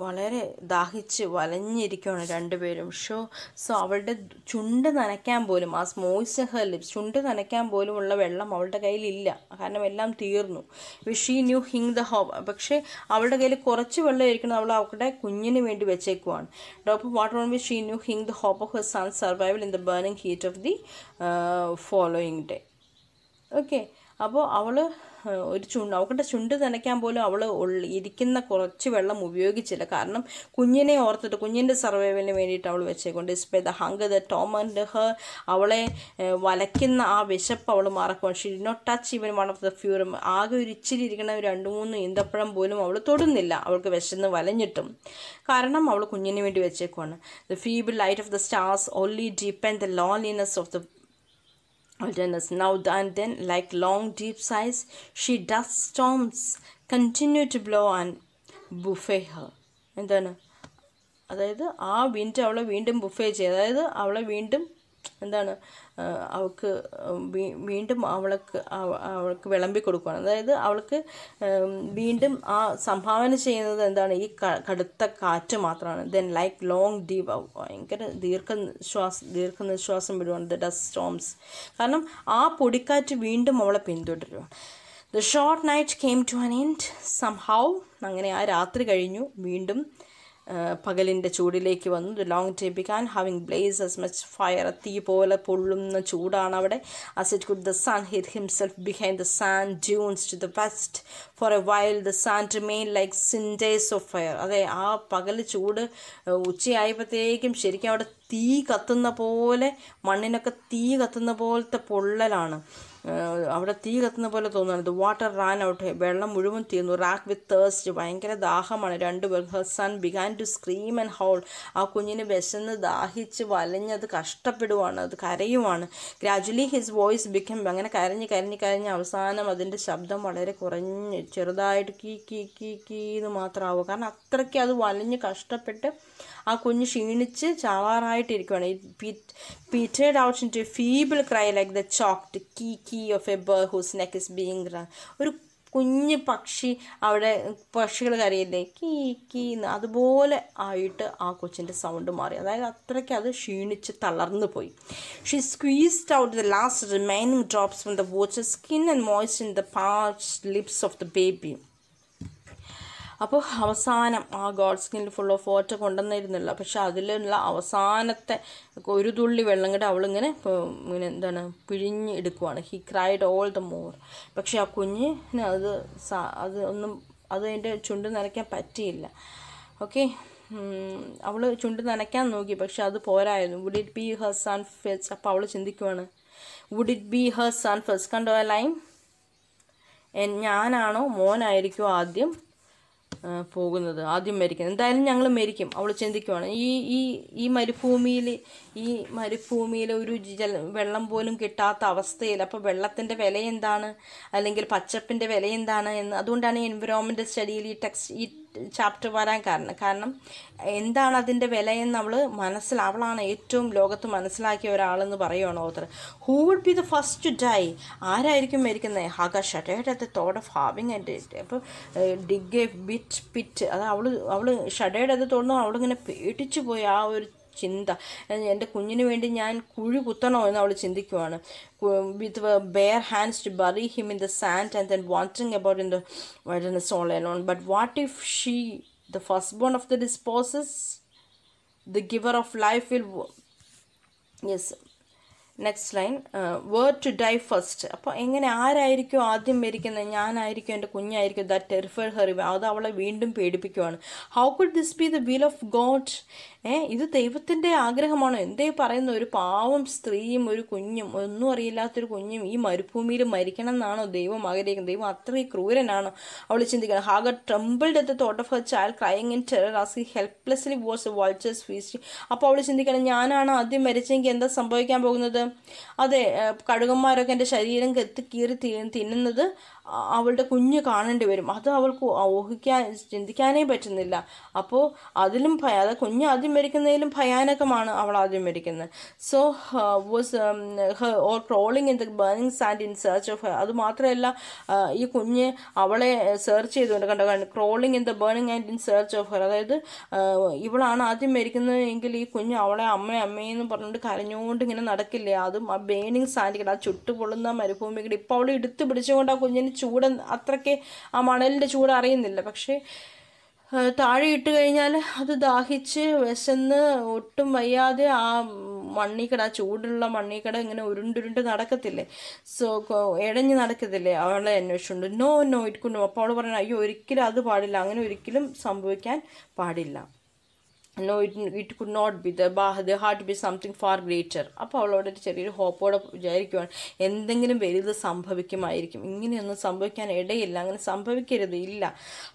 വളരെ ദാഹിച്ച് വലഞ്ഞിരിക്കുകയാണ് രണ്ടുപേരും. So അവളുടെ ചുണ്ട് നനയ്ക്കാൻ പോലും, ആ moist her lips, ചുണ്ട് നനയ്ക്കാൻ പോലും ഉള്ള വെള്ളം അവളുടെ കയ്യിലില്ല, കാരണം എല്ലാം തീർന്നു. She knew hinge the hope, പക്ഷേ അവളുടെ കയ്യിൽ കുറച്ച് വെള്ളം ഇരിക്കണം, അവളുടെ കുഞ്ഞിന് വേണ്ടി വെച്ചേക്കുവാണ്. Doctor water on which she knew hinge the hope of her son survival in the burning heat of the following day. Okay, അപ്പോൾ അവൾ അവളുടെ ചുണ്ട് നനയ്ക്കാൻ പോലും അവൾ ഇരിക്കുന്ന കുറച്ച് വെള്ളം ഉപയോഗിച്ചില്ല, കാരണം കുഞ്ഞിനെ ഓർത്തിട്ട് കുഞ്ഞിൻ്റെ സർവൈവലിന് വേണ്ടിയിട്ട് അവൾ വെച്ചേക്കൊണ്ട് despite the hunger the torment her, അവളെ വലയ്ക്കുന്ന ആ വിശപ്പ് അവൾ മറക്കുവാണ്. She did not touch even one of the few, ആകെ ഒരു ഇച്ചിരി ഇരിക്കുന്ന 2-3 ഈന്തപ്പഴം പോലും അവൾ തൊടുന്നില്ല, അവൾക്ക് വിശന്ന് വലഞ്ഞിട്ടും, കാരണം അവൾ കുഞ്ഞിന് വേണ്ടി വെച്ചേക്കുവാണ്. The feeble light of the stars only deepen the loneliness of the wilderness. Now and then, like long deep sighs, she dust storms continue to blow and buffet her. എന്താണ്, അതായത് ആ വിൻഡ് അവളെ വീണ്ടും ബുഫേ ചെയ്യും, അതായത് അവളെ വീണ്ടും എന്താണ് അവൾക്ക് വീണ്ടും അവൾക്ക് വിളമ്പി കൊടുക്കുകയാണ്. അതായത് അവൾക്ക് വീണ്ടും ആ സംഭാവന ചെയ്യുന്നത് എന്താണ്, ഈ കടുത്ത കാറ്റ് മാത്രമാണ്. ദെൻ ലൈക്ക് ലോങ് ഡീപ്പ്, ഭയങ്കര ദീർഘനിശ്വാസം വിടുവാണ്. ദ ഡസ്റ്റ് സ്റ്റോംസ്, കാരണം ആ പൊടിക്കാറ്റ് വീണ്ടും അവളെ പിന്തുടരുകയാണ്. The short night came to an end somehow, അങ്ങനെ ആ രാത്രി കഴിഞ്ഞു, വീണ്ടും പകലിൻ്റെ ചൂടിലേക്ക് വന്നു. The long day began having blaze as much fire, തീ പോലെ പൊള്ളുന്ന ചൂടാണ് അവിടെ. as it could the sun hid himself behind the sand dunes to the west. for a while the sand remained like cinders of fire. അതെ, ആ പകൽ ചൂട് ഉച്ചയായപ്പോഴത്തേക്കും ശരിക്കും അവിടെ തീ കത്തുന്ന പോലെ, മണ്ണിനൊക്കെ തീ കത്തുന്ന പോലത്തെ പൊള്ളലാണ്, അവിടെ തീ കത്തുന്ന പോലെ തോന്നുന്നത്. വാട്ടർ റാൻ ഔട്ട്, വെള്ളം മുഴുവൻ തീർന്നു. റാക്ക് വിത്ത് തേഴ്സ്റ്റ്, ഭയങ്കര ദാഹമാണ് രണ്ടുപേർ. Her son began to scream and howl, ആ കുഞ്ഞിന് വിശന്ന് ദാഹിച്ച് വലഞ്ഞത് കഷ്ടപ്പെടുവാണ്, അത് കരയുവാണ്. ഗ്രാജുവലി ഹിസ് വോയിസ് ബിക്കം, അങ്ങനെ കരഞ്ഞ് അവസാനം അതിൻ്റെ ശബ്ദം വളരെ കുറഞ്ഞ് ചെറുതായിട്ട് കീ കീ കീ കീ എന്ന് മാത്രമാവും, കാരണം അത്രയ്ക്ക് അത് വലഞ്ഞ് കഷ്ടപ്പെട്ട് ആ കുഞ്ഞ് ക്ഷീണിച്ച് ചാവാറായിട്ടിരിക്കുകയാണ്. petered out into a feeble cry like the chalked kee of a bird whose neck is being run. ഒരു കുഞ്ഞ് പക്ഷി, അവിടെ പക്ഷികൾ കരയില്ലേ കീ കീന്ന്, അതുപോലെ ആയിട്ട് ആ കൊച്ചിൻ്റെ സൗണ്ട് മാറി, അതായത് അത്രയ്ക്ക് അത് ക്ഷീണിച്ച് തളർന്നു പോയി. She squeezed out the last remaining drops from the water skin and moistened the parched lips of the baby. അപ്പോൾ അവസാനം ആ ഗോഡ് സ്കിന്നിൽ ഫുൾ ഓഫ് വാട്ടർ കൊണ്ടുവന്നിരുന്നില്ല, പക്ഷെ അതിലുള്ള അവസാനത്തെ ഒരു തുള്ളി വെള്ളം കൂടെ അവളിങ്ങനെ എന്താണ് പിഴിഞ്ഞ് എടുക്കുവാണ്. He cried all the more, പക്ഷെ ആ കുഞ്ഞിന് അതിൻ്റെ ചുണ്ട് നനയ്ക്കാൻ പറ്റിയില്ല. ഓക്കെ, അവൾ ചുണ്ട് നനയ്ക്കാൻ നോക്കി, പക്ഷെ അത് പോരായിരുന്നു. Would it be her son first, അപ്പോൾ അവൾ ചിന്തിക്കുവാണ്, would it be her son first. കണ്ടോ ആ ലൈൻ, ഞാനാണോ മോനായിരിക്കുമോ ആദ്യം പോകുന്നത്, ആദ്യം മരിക്കുന്നത്, എന്തായാലും ഞങ്ങൾ മരിക്കും, അവൾ ചിന്തിക്കുവാണ്. ഈ മരുഭൂമിയിൽ ഒരു വെള്ളം പോലും കിട്ടാത്ത അവസ്ഥയിൽ, അപ്പോൾ വെള്ളത്തിൻ്റെ വില എന്താണ്, അല്ലെങ്കിൽ പച്ചപ്പിൻ്റെ വില എന്താണ് എന്ന്, അതുകൊണ്ടാണ് ഈ എൻവിറോൺമെൻറ്റൽ സ്റ്റഡിയിൽ ഈ ചാപ്റ്റർ വരാൻ കാരണം എന്താണ് അതിൻ്റെ വിലയെന്ന് അവളാണ് ഏറ്റവും ലോകത്ത് മനസ്സിലാക്കിയ ഒരാളെന്ന് പറയുകയാണ് author. Who would be the first to die, ആരായിരിക്കും മരിക്കുന്നത്? Hagar shuddered at the thought of having and അപ്പോൾ ഡിഗ് എ പിറ്റ്, അത് അവൾ ഷഡേഡ് അത് തോന്നുന്നു, അവളിങ്ങനെ പേടിച്ചു പോയി ആ ഒരു ചിന്ത. എൻ്റെ കുഞ്ഞിന് വേണ്ടി ഞാൻ കുഴി കുത്തണോ എന്ന് അവൾ ചിന്തിക്കുവാണ്. with bare hands to bury him in the sand and then wandering about in the wilderness all alone. But what if she, the firstborn of the disposes, the giver of life, will... Yes, next line, word to die first. അപ്പോൾ എങ്ങനെ ആരായിരിക്കും ആദ്യം മരിക്കുന്നത്? ഞാനായിരിക്കും, എൻ്റെ കുഞ്ഞായിരിക്കും. That terrified her. അത് അവളെ വീണ്ടും പേടിപ്പിക്കുവാണ്. How could this be the will of God? ഇത് ദൈവത്തിൻ്റെ ആഗ്രഹമാണോ? എന്തേ പറയുന്ന ഒരു പാവം സ്ത്രീയും ഒരു കുഞ്ഞും, ഒന്നും അറിയില്ലാത്തൊരു കുഞ്ഞും ഈ മരുഭൂമിയിൽ മരിക്കണം എന്നാണോ ദൈവം ആഗ്രഹിക്കുന്നത്? ദൈവം അത്രയും ക്രൂരനാണോ? അവൾ ചിന്തിക്കണം. Hagar trembled at the thought of her child crying in terror as he helplessly was a vultures feasting. അപ്പോൾ അവൾ ചിന്തിക്കണം, ഞാനാണ് ആദ്യം മരിച്ചെങ്കിൽ എന്താ സംഭവിക്കാൻ പോകുന്നത്? അതെ, കഴുകന്മാരൊക്കെ എൻ്റെ ശരീരം കീറി തിന്നുന്നത് അവളുടെ കുഞ്ഞ് കാണേണ്ടി വരും. അത് അവൾക്ക് ചിന്തിക്കാനേ പറ്റുന്നില്ല. അപ്പോൾ അതിലും അത് കുഞ്ഞ് ആദ്യം മരിക്കുന്നതിലും ഭയാനകമാണ് അവൾ ആദ്യം മരിക്കുന്നത്. So was or crawling in the burning sand in search of. അത് മാത്രമല്ല, ഈ കുഞ്ഞ് അവളെ സെർച്ച് ചെയ്തുകൊണ്ട് കണ്ട crawling in the burning and in search of her. അതായത് ഇവളാണ് ആദ്യം മരിക്കുന്നത് എങ്കിൽ ഈ കുഞ്ഞ് അവളെ അമ്മയെന്ന് പറഞ്ഞുകൊണ്ട് കരഞ്ഞുകൊണ്ട് ഇങ്ങനെ നടക്കില്ലേ? അതും ആ ബേണിംഗ് സാൻഡ്, ആ ചുട്ടുപൊള്ളുന്ന മരുഭൂമികൾ. ഇപ്പോൾ അവൾ എടുത്ത് പിടിച്ചുകൊണ്ട് ആ കുഞ്ഞിന് ചൂട് അത്രയ്ക്ക് ആ മണലിൻ്റെ ചൂട് അറിയുന്നില്ല. പക്ഷേ താഴെ ഇട്ട് കഴിഞ്ഞാൽ അത് ദാഹിച്ച് വിശന്ന് ഒട്ടും വയ്യാതെ ആ മണ്ണിക്കട, ആ ചൂടുള്ള മണ്ണിക്കട ഇങ്ങനെ ഉരുണ്ടുരുണ്ട് നടക്കത്തില്ലേ? സോ ഇഴഞ്ഞ് നടക്കത്തില്ലേ? അവളെ അന്വേഷിച്ചുണ്ട്. No it could. അപ്പോൾ അവൾ പറഞ്ഞു, അയ്യോ ഒരിക്കലും അത് പാടില്ല, അങ്ങനെ ഒരിക്കലും സംഭവിക്കാൻ പാടില്ല. No, it could not be. There had to be something far greater. അപ്പോൾ അവളോട് ചെറിയൊരു ഹോപ്പോടെ വിചാരിക്കുവാണ്, എന്തെങ്കിലും വലുത് സംഭവിക്കുമായിരിക്കും. ഇങ്ങനെയൊന്നും സംഭവിക്കാൻ ഇടയില്ല, അങ്ങനെ സംഭവിക്കരുത്, ഇല്ല.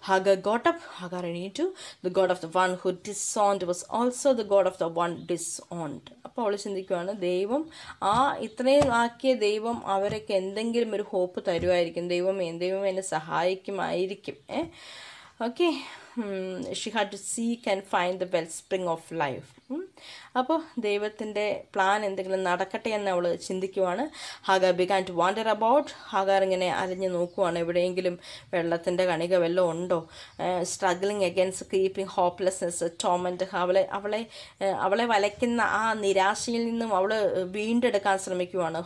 Hagar got up. Hagar knew the God of the one who disowned was also the God of the one disowned. അപ്പോൾ അവൾ ചിന്തിക്കുവാണ്, ദൈവം ഇത്രയും ആക്കിയ ദൈവം അവരൊക്കെ എന്തെങ്കിലും ഒരു ഹോപ്പ് തരുമായിരിക്കും. ദൈവം എന്നെ സഹായിക്കുമായിരിക്കും. Okay, she had to seek and find the well spring of life. അപ്പോൾ ദൈവത്തിൻ്റെ പ്ലാൻ എന്തെങ്കിലും നടക്കട്ടെ എന്ന് അവൾ ചിന്തിക്കുവാണ്. Hagar began to wander about. ഹാഗർ ഇങ്ങനെ അലഞ്ഞു നോക്കുവാണ്, എവിടെയെങ്കിലും വെള്ളത്തിൻ്റെ കണിക വല്ലതും ഉണ്ടോ. Struggling against creeping hopelessness, torment. അവളെ വലയ്ക്കുന്ന ആ നിരാശയിൽ നിന്നും അവൾ വീണ്ടെടുക്കാൻ ശ്രമിക്കുവാണ്.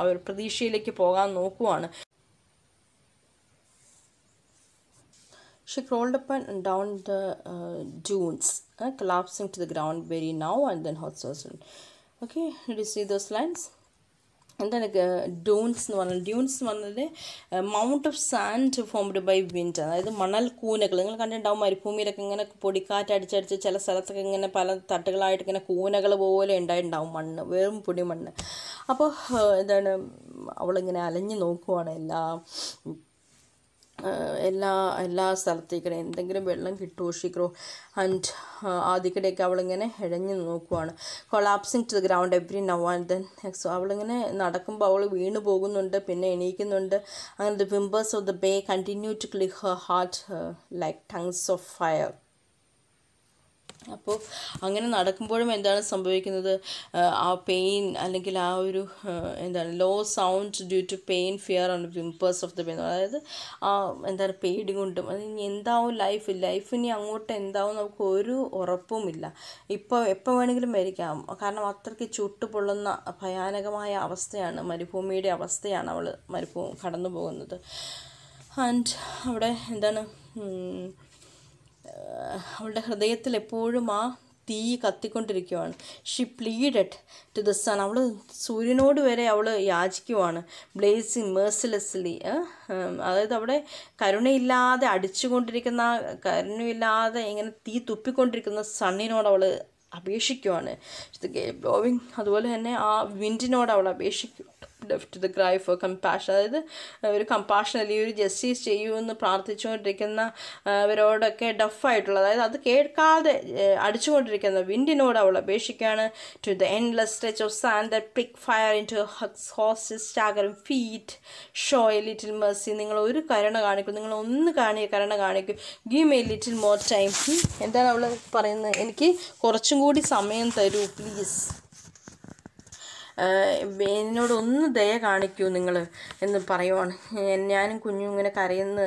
അവർ പ്രതീക്ഷയിലേക്ക് പോകാൻ നോക്കുവാണ്. She crawled up and down the dunes, collapsing to the ground very now and then horizontal. Okay, did you see those lines? എന്താണ് ഡ്യൂൺസ് എന്ന് പറഞ്ഞാൽ? ഡ്യൂൺസ് എന്ന് പറഞ്ഞത് mount of sand formed by wind. അതായത് മണൽ കൂനകൾ. നിങ്ങൾ കണ്ടിട്ടുണ്ടാവും മരുഭൂമിയിലൊക്കെ ഇങ്ങനെ പൊടിക്കാറ്റ് അടിച്ചടിച്ച് ചില സ്ഥലത്തൊക്കെ ഇങ്ങനെ പല തട്ടുകളായിട്ട് ഇങ്ങനെ കൂനകൾ പോലെ ഉണ്ടായിട്ടുണ്ടാവും, മണ്ണ്, വെറും പൊടിമണ്ണ്. അപ്പോൾ എന്താണ്, അവളിങ്ങനെ അലഞ്ഞു നോക്കുവാണ് എല്ലാ സ്ഥലത്തേക്കിടെ എന്തെങ്കിലും വെള്ളം കിട്ടുമോ. ഷിക്രോ ആൻഡ് ആദ്യക്കിടെയൊക്കെ അവളിങ്ങനെ ഇഴഞ്ഞു നോക്കുവാണ്. Collapsing to the ground every now and then. So അവളിങ്ങനെ നടക്കുമ്പോൾ അവൾ വീണ് പോകുന്നുണ്ട്, പിന്നെ എണീക്കുന്നുണ്ട്. അങ്ങനെ the whimpers of the babe continue to lick her heart like tongues of fire. അപ്പോൾ അങ്ങനെ നടക്കുമ്പോഴും എന്താണ് സംഭവിക്കുന്നത്? ആ പെയിൻ അല്ലെങ്കിൽ ആ ഒരു എന്താണ് low sound due to pain, fear and whimpers of the pain. അതായത് എന്താണ് പേടി കൊണ്ടും അത് ഇനി എന്താവും ലൈഫിനി അങ്ങോട്ട് എന്താവും നമുക്ക് ഒരു ഉറപ്പുമില്ല. എപ്പോൾ വേണമെങ്കിലും മരിക്കാം. കാരണം അത്രയ്ക്ക് ചുട്ടുപൊള്ളുന്ന ഭയാനകമായ അവസ്ഥയാണ്, മരുഭൂമിയുടെ അവസ്ഥയാണ് അവൾ കടന്നു പോകുന്നത്. ആൻഡ് അവിടെ എന്താണ്, അവളുടെ ഹൃദയത്തിൽ എപ്പോഴും ആ തീ കത്തിക്കൊണ്ടിരിക്കുവാണ്. She pleaded to the sun. അവൾ സൂര്യനോട് വരെ അവൾ യാചിക്കുവാണ്. ബ്ലേസിങ് മേഴ്സിലെസ്ലി. അതായത് അവിടെ കരുണയില്ലാതെ കരുണയില്ലാതെ ഇങ്ങനെ തീ തുപ്പിക്കൊണ്ടിരിക്കുന്ന സണ്ണിനോട് അവൾ അപേക്ഷിക്കുവാണ്. ബ്ലോവിങ്. അതുപോലെ തന്നെ ആ വിൻഡിനോട് അവൾ അപേക്ഷിക്കും. To the cry for compassion. അതായത് ഒരു കമ്പാഷൻ അല്ലെങ്കിൽ ഒരു ജസ്റ്റിസ് ചെയ്യുമെന്ന് പ്രാർത്ഥിച്ചുകൊണ്ടിരിക്കുന്നവരോടൊക്കെ ഡഫായിട്ടുള്ള, അതായത് അത് കേൾക്കാതെ അടിച്ചുകൊണ്ടിരിക്കുന്ന വിൻഡിനോട് അവൾ അപേക്ഷിക്കുകയാണ്. To the endless stretch of sand that pick fire into horses staggering feet show a little mercy. നിങ്ങൾ ഒരു കരുണ കാണിക്കും, നിങ്ങൾ ഒന്ന് കരുണ കാണിക്കും. ഗീവ് മെ ലിറ്റിൽ മോർ ടൈം. എന്താണ് അവൾ പറയുന്നത്? എനിക്ക് കുറച്ചും കൂടി സമയം തരൂ പ്ലീസ്, എന്നോടൊന്ന് ദയ കാണിക്കൂ നിങ്ങൾ എന്ന് പറയുവാണ്. ഞാനും കുഞ്ഞും ഇങ്ങനെ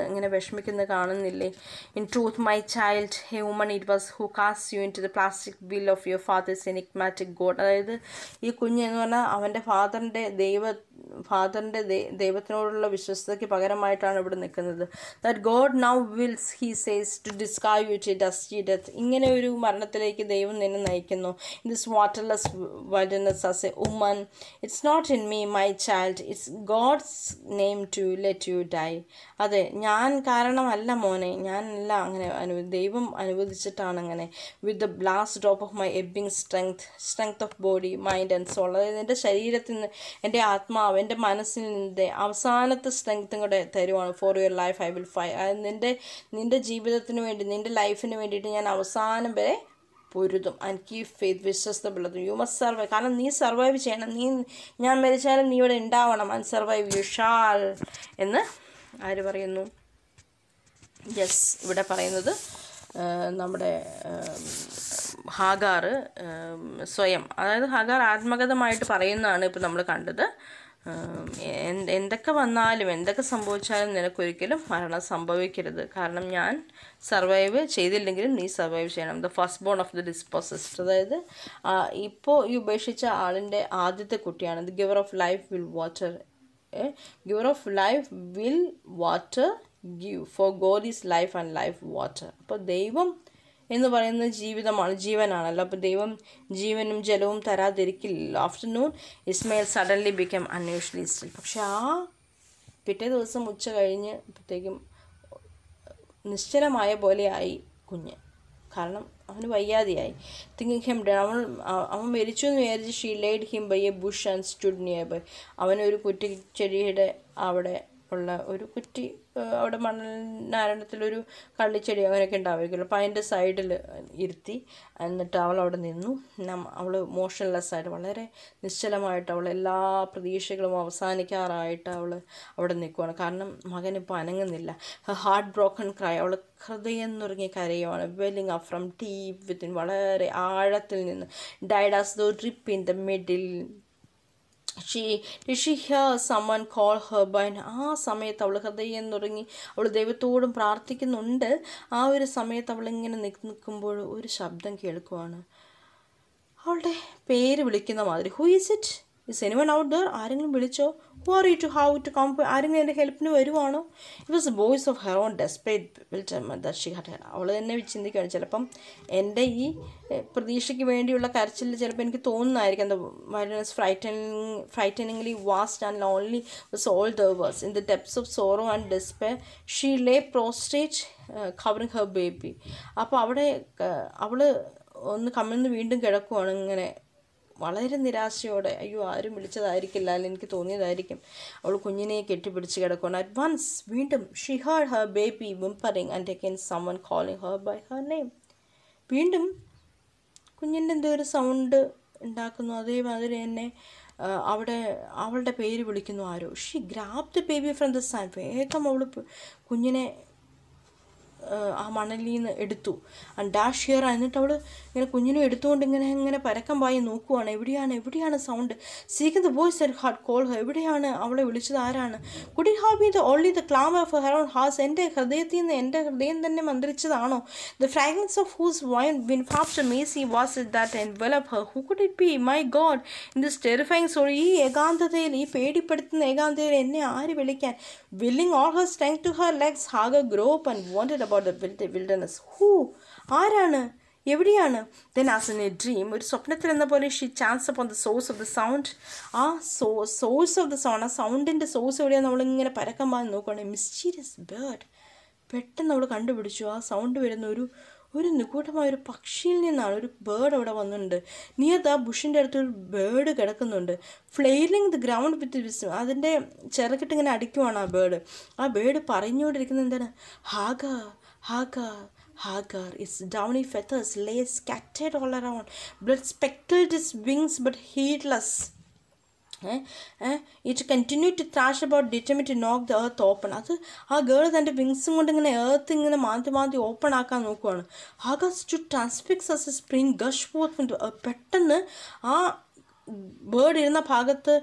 ഇങ്ങനെ വിഷമിക്കുന്നത് കാണുന്നില്ലേ? In truth my child, a woman it was who cast you into the plastic will of your father's enigmatic God. അതായത് ഈ കുഞ്ഞ് എന്ന് പറഞ്ഞാൽ അവൻ്റെ ഫാദറിൻ്റെ ദൈവത്തിനോടുള്ള വിശ്വസ്തയ്ക്ക് പകരമായിട്ടാണ് ഇവിടെ നിൽക്കുന്നത്. That God now wills he says to describe you to dusty death. ഇങ്ങനെ ഒരു മരണത്തിലേക്ക് ദൈവം നിന്നെ നയിക്കുന്നു. In this waterless wildness as a woman It's not in me, my child. It's God's name to let you die. അതെ, ഞാൻ കാരണമല്ല മോനെ, ഞാനല്ല അങ്ങനെ ദൈവം അനുവദിച്ചിട്ടാണ് അങ്ങനെ. With the last drop of my ebbing strength of body, mind and soul. അതായത് എൻ്റെ ശരീരത്തിൽ നിന്ന്, എൻ്റെ ആത്മാവ്, എൻ്റെ മനസ്സിൽ നിന്ന് അവസാനത്തെ സ്ട്രെങ്ത്തും കൂടെ തരുവാണ്. For your life I will fight. നിൻ്റെ ജീവിതത്തിന് വേണ്ടി, നിൻ്റെ ലൈഫിന് വേണ്ടിയിട്ട് ഞാൻ അവസാനം വരെ പൊരുതും. ആൻഡ് കീപ് ഫെയ്ത്ത്, വിശ്വസ്തയുള്ളത്. You must survive. കാരണം നീ സർവൈവ് ചെയ്യണം. ഞാൻ മരിച്ചാലും നീ ഇവിടെ ഉണ്ടാവണം. ആൻഡ് സർവൈവ് യു ഷാൽ എന്ന് ആര് പറയുന്നു? യെസ്, ഇവിടെ പറയുന്നത് നമ്മുടെ ഹാഗാർ സ്വയം, അതായത് ഹാഗാർ ആത്മഗതമായിട്ട് പറയുന്നതാണ് ഇപ്പോൾ നമ്മൾ കണ്ടത്. എന്തൊക്കെ വന്നാലും എന്തൊക്കെ സംഭവിച്ചാലും നിനക്കൊരിക്കലും മരണം സംഭവിക്കരുത്. കാരണം ഞാൻ സർവൈവ് ചെയ്തില്ലെങ്കിലും നീ സർവൈവ് ചെയ്യണം. The first born of the dispossessed, അതായത് ഇപ്പോൾ ഈ ഉപേക്ഷിച്ച ആളിൻ്റെ ആദ്യത്തെ കുട്ടിയാണ്. The giver of life will water, giver of life will water give, for God is life and life water. അപ്പോൾ ദൈവം എന്ന് പറയുന്നത് ജീവനാണല്ലോ. അപ്പോൾ ദൈവം ജീവനും ജലവും തരാതിരിക്കില്ലല്ലോ. Afternoon Ishmael suddenly become unusually still. പക്ഷെ പിറ്റേ ദിവസം ഉച്ച കഴിഞ്ഞപ്പോഴത്തേക്കും നിശ്ചലമായ പോലെയായി കുഞ്ഞ്. കാരണം അവന് വയ്യാതെയായി. തിങ്കിങ് ഹിം ഡൺ, അവൻ മരിച്ചു എന്ന് വിചാരിച്ച് she laid him by a bush and stood nearby. അവനൊരു കുറ്റിച്ചെടിയുടെ അവിടെ ഉള്ള ഒരു കുറ്റി, അവിടെ മണലിനാരണത്തിലൊരു കള്ളിച്ചെടി അങ്ങനെയൊക്കെ ഉണ്ടാവുമായിരിക്കുമല്ലോ. അപ്പോൾ അതിൻ്റെ സൈഡിൽ ഇരുത്തി. എന്നിട്ട് അവൾ അവിടെ നിന്നു. അവൾ മോഷൻലെസ് ആയിട്ട്, വളരെ നിശ്ചലമായിട്ട്, അവൾ എല്ലാ പ്രതീക്ഷകളും അവസാനിക്കാറായിട്ട് അവൾ അവിടെ നിൽക്കുകയാണ്. കാരണം മകനിപ്പോൾ അനങ്ങുന്നില്ല. ഹാർട്ട് ബ്രോക്കൺ ക്രൈ, അവൾ ഹൃദയം നുറുങ്ങി കരയുവാണ്. Welling up from deep within, വളരെ ആഴത്തിൽ നിന്ന്. Died as though drip in the middle. Did she hear someone call her by name? ആ സമയത്ത് അവൾ ഹൃദയം നുറുങ്ങി അവൾ ദൈവത്തോടും പ്രാർത്ഥിക്കുന്നുണ്ട്. ആ ഒരു സമയത്ത് അവളിങ്ങനെ നിൽക്കുമ്പോൾ ഒരു ശബ്ദം കേൾക്കുവാണ്, അവളുടെ പേര് വിളിക്കുന്ന മാതിരി. Who is it? Is anyone out there? ആരെങ്കിലും വിളിച്ചോ? Who are you to how to come? ആരെങ്കിലും എൻ്റെ ഹെൽപ്പിന് വരുവാണോ? It was a voice of her own desperate bewilderment that she had. അവൾ തന്നെ ചിന്തിക്കുകയാണ്, ചിലപ്പം എൻ്റെ ഈ പ്രതീക്ഷയ്ക്ക് വേണ്ടിയുള്ള കരച്ചിൽ ചിലപ്പോൾ എനിക്ക് തോന്നുന്നതായിരിക്കും. The violence frighteningly vast and lonely was all there was. In the depths of sorrow and despair she lay prostrate covering her baby. അപ്പോൾ അവിടെ അവൾ ഒന്ന് കമിഴ്ന്ന് വീണ്ടും കിടക്കുവാണ് ഇങ്ങനെ വളരെ നിരാശയോടെ. അയ്യോ, ആരും വിളിച്ചതായിരിക്കില്ല, അല്ലെങ്കിൽ എനിക്ക് തോന്നിയതായിരിക്കും. അവൾ കുഞ്ഞിനെ കെട്ടിപ്പിടിച്ച് കിടക്കുകയാണ്. അറ്റ് വൺസ് വീണ്ടും she heard her baby whimpering and again someone calling her by her name. വീണ്ടും കുഞ്ഞിൻ്റെ എന്തോ ഒരു സൗണ്ട് ഉണ്ടാക്കുന്നു. അതേമാതിരി തന്നെ അവിടെ അവളുടെ പേര് വിളിക്കുന്നു ആരോ. She grab the baby from the sand. വേഗം അവൾ കുഞ്ഞിനെ ആ മണലിൽ നിന്ന് എടുത്തു. And dash here. എന്നിട്ട് അവൾ ഇങ്ങനെ കുഞ്ഞിനെ എടുത്തുകൊണ്ട് ഇങ്ങനെ പരക്കം പായി നോക്കുവാണ്. എവിടെയാണ് sound? Seeking the voice that had called her. എവിടെയാണ് അവളെ വിളിച്ചത്? ആരാണ്? Could it have been only the clamour of her own heart? എൻ്റെ ഹൃദയത്തിൽ നിന്ന് എൻ്റെ ഹൃദയം തന്നെ മന്ത്രിച്ചതാണോ? The fragrance of whose vine win ഫാഫ്റ്റർ മേസി was it that envelope her? Who could it be? My God, in this terrifying sorry, ഈ ഏകാന്തതയിൽ, ഈ പേടിപ്പെടുത്തുന്ന ഏകാന്തതയിൽ എന്നെ ആര് വിളിക്കാൻ? Willing all her strength to her legs, Hagar group and wanted about the wilderness. Who? ആരാണ്? എവിടെയാണ്? Then as in a dream, ഒരു സ്വപ്നത്തിൽ എന്ന പോലെ she chanced upon the source of the sound. ആ source of the sound, ആ സൗണ്ടിൻ്റെ source എവിടെയാണ്? നമ്മളിങ്ങനെ പരക്കം പാഞ്ഞ് നോക്കുകയാണെങ്കിൽ മിസ്റ്റീരിയസ് ബേർഡ്. പെട്ടെന്ന് അവൾ കണ്ടുപിടിച്ചു ആ സൗണ്ട് വരുന്ന ഒരു നിഗൂഢമായൊരു പക്ഷിയിൽ നിന്നാണ്. ഒരു ബേർഡ് അവിടെ വന്നിട്ടുണ്ട്. നിയർ ദ ബുഷിൻ്റെ അടുത്തൊരു ബേർഡ് കിടക്കുന്നുണ്ട്. ഫ്ലെയിലിംഗ് ദ ഗ്രൗണ്ട് വിത്ത് വിസ്ഡം. അതിൻ്റെ ചിറകിട്ടിങ്ങനെ അടിക്കുവാണ് ആ ബേർഡ്. ആ ബേർഡ് പറഞ്ഞുകൊണ്ടിരിക്കുന്നത് എന്താണ്? Hagar, Hagar, Hagar, its downy feathers lay scattered all around. Blood speckled its wings but heedless. It continued to thrash about, determined to knock the earth open. അത് ആ girl തൻ്റെ വിങ്സും കൊണ്ട് ഇങ്ങനെ എർത്ത് ഇങ്ങനെ മാറ്റി ഓപ്പൺ ആക്കാൻ നോക്കുവാണ്. Hagar stood transfixed as a spring gush forth. പെട്ടെന്ന് ആ ബേർഡ് ഇരുന്ന ഭാഗത്ത്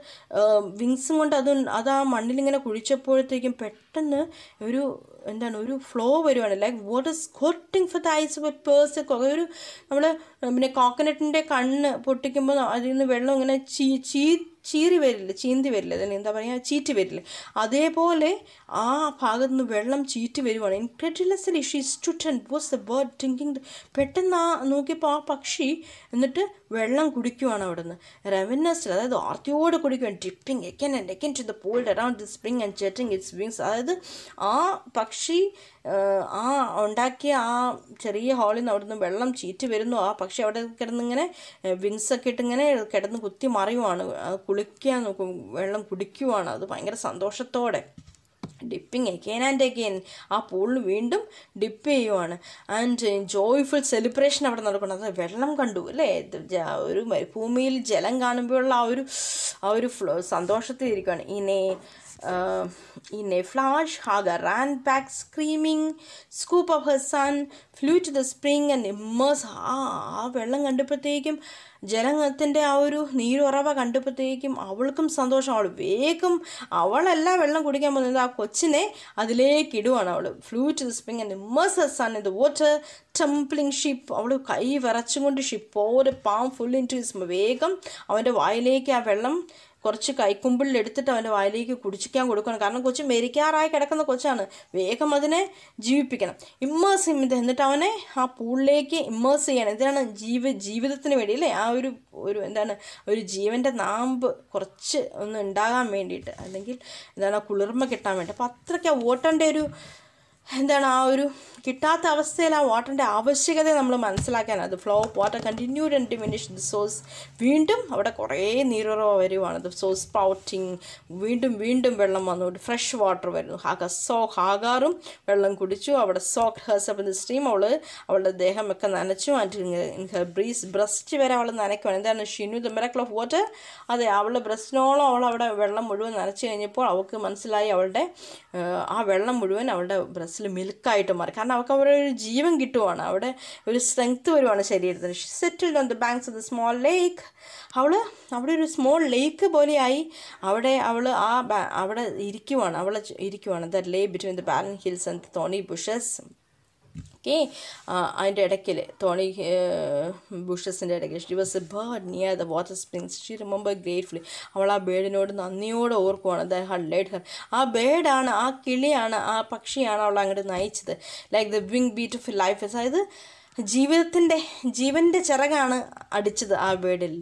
വിങ്സും കൊണ്ട് അത് ആ മണ്ണിലിങ്ങനെ കുഴിച്ചപ്പോഴത്തേക്കും പെട്ടെന്ന് ഒരു ഫ്ലോ വരുവാണ്. Like water squirting for the eyes of a person. ഒരു നമ്മൾ പിന്നെ കോക്കനട്ടിൻ്റെ കണ്ണ് പൊട്ടിക്കുമ്പോൾ അതിൽ നിന്ന് വെള്ളം ഇങ്ങനെ ചീന്തി വരില്ല, അതിന് എന്താ പറയുക, ചീറ്റി വരില്ലേ, അതേപോലെ ആ ഭാഗത്ത് നിന്ന് വെള്ളം ചീറ്റി വരുവാണ്. Incredulously she stood and was the bird thinking. പെട്ടെന്ന് നോക്കിയപ്പോൾ ആ പക്ഷി എന്നിട്ട് വെള്ളം കുടിക്കുവാണ് അവിടെ നിന്ന്. റെവനസ്റ്റിൽ, അതായത് ആർത്തിയോടെ കുടിക്കുവാണ്. Dipping again and again to the pooled around the spring and jetting its wings. അതായത് ആ പക്ഷി ആ ഉണ്ടാക്കിയ ആ ചെറിയ ഹാളിൽ നിന്ന് അവിടെ നിന്ന് വെള്ളം ചീറ്റ് വരുന്നു. ആ പക്ഷി അവിടെ കിടന്നിങ്ങനെ വിങ്സൊക്കെ ഇട്ട് ഇങ്ങനെ കിടന്ന് കുത്തി മറിയുവാണ്. കുളിക്കാൻ നോക്കും, വെള്ളം കുടിക്കുവാണ്. അത് ഭയങ്കര സന്തോഷത്തോടെ. ഡിപ്പിങ് എഗെയിൻ ആൻഡ് എഗെയിൻ, ആ പൂളിൽ വീണ്ടും ഡിപ്പ് ചെയ്യുവാണ്. ആൻഡ് ജോയ്ഫുൾ സെലിബ്രേഷൻ അവിടെ നടക്കണം. അത് വെള്ളം കണ്ടു അല്ലേ, ഒരു മരുഭൂമിയിൽ ജലം കാണുമ്പോഴുള്ള ആ ഒരു സന്തോഷത്തിൽ ഇരിക്കുകയാണ്. In a flash, Hagar ran back screaming, scooped up her son, flew to the spring and immersed. ആ വെള്ളം കണ്ടപ്പോഴത്തേക്കും, ജലത്തിൻ്റെ ആ ഒരു നീരുറവ കണ്ടപ്പോഴത്തേക്കും അവൾക്കും സന്തോഷം. അവൾ വേഗം, അവളല്ല വെള്ളം കുടിക്കാൻ പോകുന്നത്, ആ കൊച്ചിനെ അതിലേക്ക് ഇടുവാണ്. അവൾ flew to the spring and immersed her son in the water trembling sip. അവൾ കൈ വിറച്ചും കൊണ്ട് sip over palmful into his, വേഗം അവൻ്റെ വായിലേക്ക് ആ വെള്ളം കുറച്ച് കൈക്കുമ്പിളിൽ എടുത്തിട്ട് അവൻ്റെ വായിലേക്ക് കുടിച്ചിക്കാൻ കൊടുക്കണം. കാരണം കൊച്ച് മരിക്കാറായി കിടക്കുന്ന കൊച്ചാണ്, വേഗം അതിനെ ജീവിപ്പിക്കണം. ഇമ്മേഴ്സ് എന്നിട്ട് അവനെ ആ പൂളിലേക്ക് ഇമ്മേഴ്സ് ചെയ്യണം. എന്തിനാണ്? ജീവിതത്തിന് വേണ്ടി അല്ലേ, ആ ഒരു എന്താണ്, ഒരു ജീവൻ്റെ നാമ്പ് കുറച്ച് ഒന്ന് ഉണ്ടാകാൻ വേണ്ടിയിട്ട്, അല്ലെങ്കിൽ എന്താണ് കുളിർമ കിട്ടാൻ വേണ്ടി. അപ്പോൾ അത്രയ്ക്ക് ആ വാട്ടറിൻ്റെ ഒരു എന്താണ്, ആ ഒരു കിട്ടാത്ത അവസ്ഥയിൽ ആ വാട്ടറിൻ്റെ ആവശ്യകത നമ്മൾ മനസ്സിലാക്കാൻ. അത് flow of water continued and diminish the source. വീണ്ടും അവിടെ കുറേ നീരുറവ വരുവാണ്. ദ സോഴ്സ് സ്പ്രൗട്ടിങ്, വീണ്ടും വെള്ളം വന്നു, ഫ്രഷ് വാട്ടർ വരുന്നു. ഹാഗാറും വെള്ളം കുടിച്ചു. അവിടെ soaked herself in the stream. അവളുടെ ദേഹമൊക്കെ നനച്ചു. ആൻഡ് ബ്രസ്റ്റ് വരെ അവൾ നനയ്ക്കുവാണ്. എന്താണ്? Shinu the miracle of water. അതെ, അവളുടെ ബ്രസ്റ്റിനോളം അവൾ അവിടെ വെള്ളം മുഴുവൻ നനച്ചു കഴിഞ്ഞപ്പോൾ അവൾക്ക് മനസ്സിലായി അവളുടെ ആ വെള്ളം മുഴുവൻ അവളുടെ ബ്രസ്റ്റിൽ മിൽക്കായിട്ട് മാറി. കാരണം അവൾക്ക് അവിടെ ഒരു ജീവൻ കിട്ടുവാണ്, അവിടെ ഒരു സ്ട്രെങ്ത് വരുവാണ് ശരീരത്തിന്. She settled on the banks of the small lake. അവിടെ ഒരു സ്മോൾ ലേക്ക് പോലെയായി. അവിടെ ഇരിക്കുവാണ്. That lay between the barren hills and thorny bushes. Okay, അതിൻ്റെ ഇടയ്ക്കിൽ തോണി ബുഷസിൻ്റെ ഇടയ്ക്ക് she was a bird near the water springs. She remember gratefully. അവൾ ആ ബേർഡിനോട് നന്ദിയോടെ ഓർക്കുവാണ്. That had led her. ആ ബേർഡാണ്, ആ കിളിയാണ്, ആ പക്ഷിയാണ് അവൾ അങ്ങോട്ട് നയിച്ചത്. Like the wing beat of life. അതായത് ജീവൻ്റെ ചിറകാണ് അടിച്ചത് ആ ബേർഡിൽ.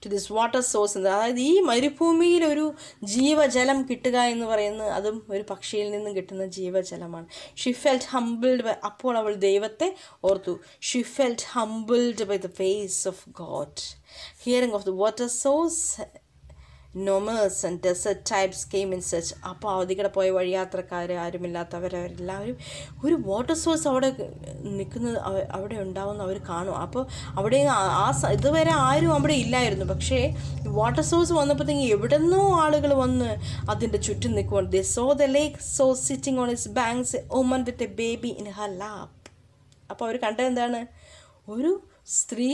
To this water source. അതായത് ഈ മരുഭൂമിയിൽ ഒരു ജീവജലം കിട്ടുക എന്ന് പറയുന്നത് അതും ഒരു പക്ഷിയിൽ നിന്നും കിട്ടുന്ന ജീവജലമാണ്. Xi felt humbled. അപ്പോൾ അവൾ ദൈവത്തെ ഓർത്തു. She felt humbled by the face of God. Hearing of the water source, nomads and desert tribes came in search. അപ്പോൾ അവധികളെ പോയ വഴിയാത്രക്കാർ, ആരുമില്ലാത്തവരെല്ലാം ഒരു വാട്ടർ സോഴ്സ് അവിടെ നിൽക്കുന്നത്, അവിടെ ഉണ്ടാവുന്ന അവർ കാണും. അപ്പോൾ അവിടെ ഇതുവരെ ആരും അവിടെ ഇല്ലായിരുന്നു. പക്ഷേ വാട്ടർ സോഴ്സ് വന്നപ്പോഴത്തേക്കും എവിടെ നിന്നോ ആളുകൾ വന്ന് അതിൻ്റെ ചുറ്റും നിൽക്കുവാണ്. They saw the lake saw sitting on its banks a woman with a baby in her lap. അപ്പോൾ അവർ കണ്ടത് എന്താണ്? ഒരു സ്ത്രീ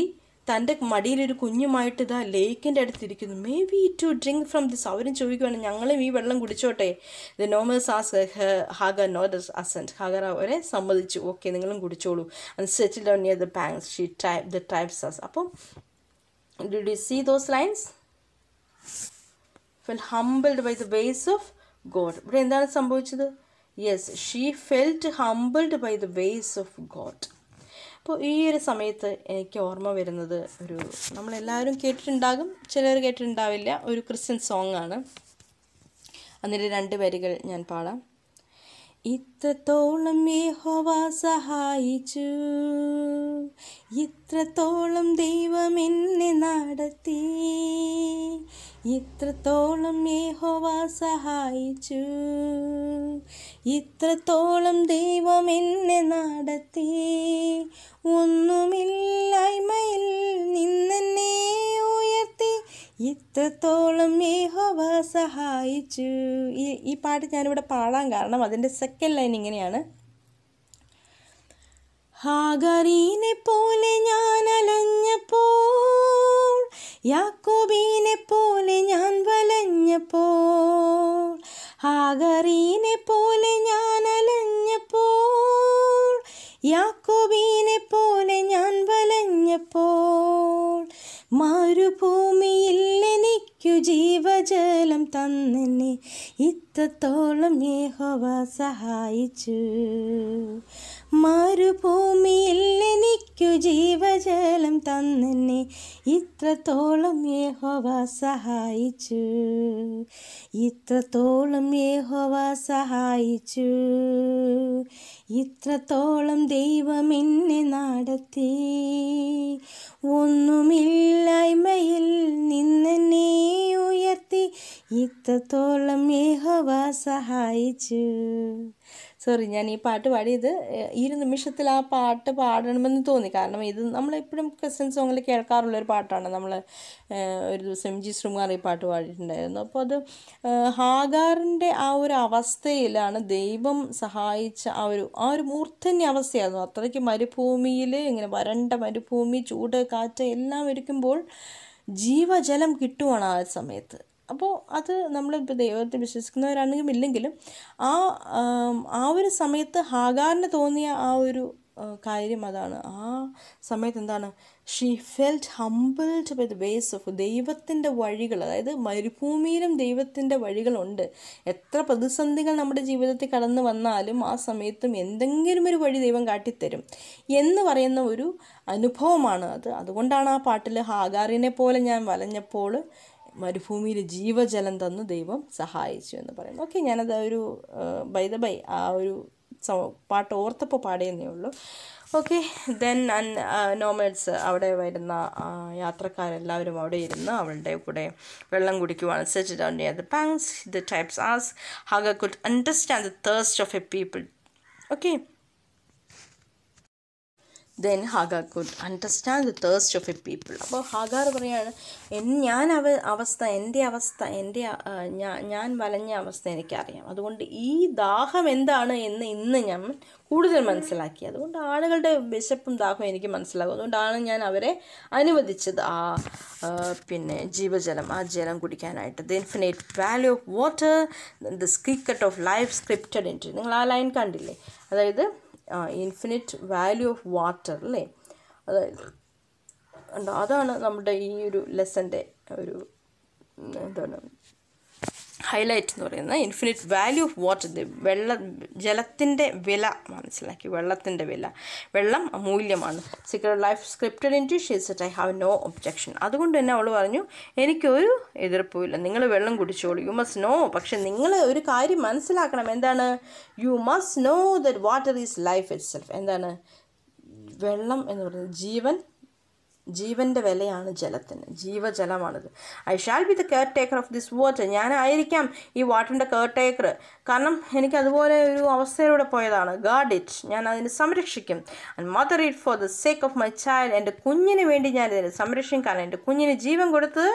തൻ്റെ മടിയിലൊരു കുഞ്ഞുമായിട്ട് ഇതാ ലേക്കിൻ്റെ അടുത്തിരിക്കുന്നു. May be to drink from this. അവരും ചോദിക്കുവാണ്, ഞങ്ങളും ഈ വെള്ളം കുടിച്ചോട്ടെ. The nomads asked Hagar not assent. Hagar അവരെ സമ്മതിച്ചു. ഓക്കെ, നിങ്ങളും കുടിച്ചോളൂ. And settle down near the banks. She the tribes as. അപ്പം did you see those lines? Fell humbled by the ways of God. ഇവിടെ എന്താണ് സംഭവിച്ചത്? Yes, she felt humbled by the ways of God. അപ്പോൾ ഈ ഒരു സമയത്ത് എനിക്ക് ഓർമ്മ വരുന്നത് നമ്മളെല്ലാവരും കേട്ടിട്ടുണ്ടാകും, ചിലർ കേട്ടിട്ടുണ്ടാവില്ല, ഒരു ക്രിസ്ത്യൻ സോങ് ആണ്. അതിൻ്റെ 2 വരികൾ ഞാൻ പാടാം. ഇത്രത്തോളം യഹോവ സഹായിച്ചു, ഇത്രത്തോളം ദൈവം എന്നെ നടത്തി, ഇത്രത്തോളം യഹോവ സഹായിച്ചു, ഇത്രത്തോളം ദൈവം എന്നെ നടത്തി, ഒന്നുമില്ലായ്മയിൽ നിന്നെന്നെ ഉയർത്തി, ഇത്രത്തോളം യഹോവ സഹായിച്ചു. ഈ പാട്ട് ഞാനിവിടെ പാടാൻ കാരണം അതിൻ്റെ സെക്കൻഡ് ലൈൻ ഇങ്ങനെയാണ്. ഹാഗറിനെ പോലെ ഞാൻ അലഞ്ഞപ്പോൾ, യാക്കോബിനെ പോലെ ഞാൻ വലഞ്ഞപ്പോൾ, ഹാഗറിനെ പോലെ ഞാൻ അലഞ്ഞപ്പോൾ, യാക്കോബിനെ പോലെ ഞാൻ വലഞ്ഞപ്പോൾ, മരുഭൂമിയിൽ എനിക്കു ജീവജലം തന്നെന്നെ, ഇത്രത്തോളം യഹോവ സഹായിച്ചു. മരുഭൂമിയിൽ എനിക്കു ജീവജലം തന്നെന്നെ ഇത്രത്തോളം യഹോവ സഹായിച്ചു, ഇത്രത്തോളം യഹോവ സഹായിച്ചു, ഇത്രത്തോളം ദൈവം എന്നെ നടത്തി, ഒന്നുമില്ലായ്മയിൽ നിന്നെന്നെ ഉയർത്തി, ഇത്രത്തോളം യഹോവ സഹായിച്ചു. സോറി, ഞാൻ ഈ പാട്ട് പാടിയത് ഈ ഒരു നിമിഷത്തിൽ ആ പാട്ട് പാടണമെന്ന് തോന്നി. കാരണം ഇത് നമ്മളെപ്പോഴും ക്രിസ്ത്യൻ സോങ്ങിൽ കേൾക്കാറുള്ളൊരു പാട്ടാണ്. നമ്മൾ ഒരു ദിവസം MG ശ്രീകുമാർ ഈ പാട്ട് പാടിയിട്ടുണ്ടായിരുന്നു. അപ്പോൾ അത് ഹാഗാറിൻ്റെ ആ ഒരു അവസ്ഥയിലാണ് ദൈവം സഹായിച്ച ആ ഒരു മൂർധന്യ അവസ്ഥയായിരുന്നു. അത്രയ്ക്ക് മരുഭൂമിയിൽ ഇങ്ങനെ വരണ്ട മരുഭൂമി, ചൂട്, കാറ്റ് എല്ലാം ഇരിക്കുമ്പോൾ ജീവജലം കിട്ടുവാണ് ആ സമയത്ത്. അപ്പോൾ അത് നമ്മളിപ്പോൾ ദൈവത്തെ വിശ്വസിക്കുന്നവരാണെങ്കിലും ഇല്ലെങ്കിലും ആ ഒരു സമയത്ത് ഹാഗാറിന് തോന്നിയ ആ ഒരു കാര്യം അതാണ്. ആ സമയത്ത് എന്താണ്, she felt humbled by the ways of ദൈവത്തിൻ്റെ വഴികൾ. അതായത് മരുഭൂമിയിലും ദൈവത്തിൻ്റെ വഴികളുണ്ട്. എത്ര പ്രതിസന്ധികൾ നമ്മുടെ ജീവിതത്തിൽ കടന്നു വന്നാലും ആ സമയത്തും എന്തെങ്കിലും ഒരു വഴി ദൈവം കാട്ടിത്തരും എന്ന് പറയുന്ന ഒരു അനുഭവമാണ് അത്. അതുകൊണ്ടാണ് ആ പാട്ടിൽ ഹാഗാറിനെ പോലെ ഞാൻ വലഞ്ഞപ്പോൾ മരുഭൂമിയിൽ ജീവജലം തന്നു ദൈവം സഹായിച്ചു എന്ന് പറയുന്നു. ഓക്കെ, ഞാനത് ഒരു ബൈ ആ ഒരു പാട്ട് ഓർത്തപ്പോൾ പാടിയെന്നേ ഉള്ളൂ. ഓക്കെ, ദെൻ നോമഡ്സ്, അവിടെ വരുന്ന യാത്രക്കാരെല്ലാവരും അവിടെ ഇരുന്ന് അവളുടെ കൂടെ വെള്ളം കുടിക്കുവാണ്. Set down near the banks the tribes as Hagar could understand the thirst of a people. Okay, then Hagar could understand the thirst of a people. അപ്പോൾ ഹാഗാർ പറയാണ്, എൻ്റെ അവസ്ഥ ഞാൻ വലഞ്ഞ അവസ്ഥ എനിക്കറിയാം. അതുകൊണ്ട് ഈ ദാഹം എന്താണ് എന്ന് ഇന്ന് ഞാൻ കൂടുതൽ മനസ്സിലാക്കി. അതുകൊണ്ട് ആളുകളുടെ വിശപ്പും ദാഹവും എനിക്ക് മനസ്സിലാകും. അതുകൊണ്ടാണ് ഞാൻ അവരെ അനുവദിച്ചത് ജീവജലം, ആ ജലം കുടിക്കാനായിട്ട്. The infinite value of water, the secret of life scripted into. നിങ്ങൾ ആ ലൈൻ കണ്ടില്ലേ? അതായത് ഇൻഫിനിറ്റ് വാല്യൂ ഓഫ് വാട്ടർ അല്ലേ, അതാണ് നമ്മുടെ ഈ ഒരു ലെസൻ്റെ ഒരു എന്താണ് ഹൈലൈറ്റ് എന്ന് പറയുന്നത്. ഇൻഫിനിറ്റ് വാല്യൂ ഓഫ് വാട്ടർ, ജലത്തിൻ്റെ വില മനസ്സിലാക്കി. വെള്ളത്തിൻ്റെ വില, വെള്ളം അമൂല്യമാണ്. Secret life scripted into. She said I have no objection. അതുകൊണ്ട് തന്നെ അവൾ പറഞ്ഞു, എനിക്കൊരു എതിർപ്പുമില്ല, നിങ്ങൾ വെള്ളം കുടിച്ചോളൂ. യു മസ്റ്റ് നോ, പക്ഷെ നിങ്ങൾ ഒരു കാര്യം മനസ്സിലാക്കണം. എന്താണ്? You must know that water is life itself. എന്താണ്? വെള്ളം എന്ന് പറയുന്നത് ജീവൻ്റെ വിലയാണ് ജലത്തിന്, ജീവജലമാണിത്. I shall be the caretaker of this water. ഞാനായിരിക്കാം ഈ വാട്ടറിൻ്റെ കെയർ ടേക്കർ. കാരണം എനിക്ക് അതുപോലെ ഒരു അവസ്ഥയിലൂടെ പോയതാണ്. ഗാർഡ് ഇറ്റ്, ഞാൻ അതിനെ സംരക്ഷിക്കും. And mother it for the sake of my child. എൻ്റെ കുഞ്ഞിന് വേണ്ടി ഞാൻ ഇതിനെ സംരക്ഷിക്കും. കാരണം എൻ്റെ കുഞ്ഞിന് ജീവൻ കൊടുത്തത്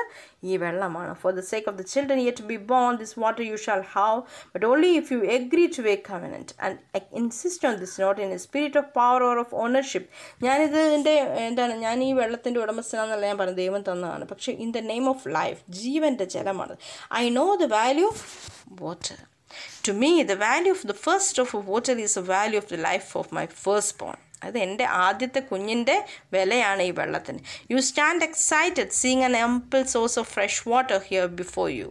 ഈ വെള്ളമാണ്. For the sake of the children yet to be born, this water you shall have, but only if you agree to a covenant and insist on this, not in a spirit of power or of ownership. ഞാൻ ഈ വെള്ളത്തിൻ്റെ ഉടമസ്ഥനാണെന്നല്ല ഞാൻ പറഞ്ഞത്, ദൈവം തന്നതാണ്. പക്ഷേ in the name of life, ജീവൻ്റെ ജലമാണ്. I know the value of water. To me the value of the first of water is the value of the life of my first bone. അത് എൻ്റെ ആദ്യത്തെ കുഞ്ഞിൻ്റെ വിലയാണ് ഈ വെള്ളത്തിന്. You stand excited seeing an ample source of fresh water here before you.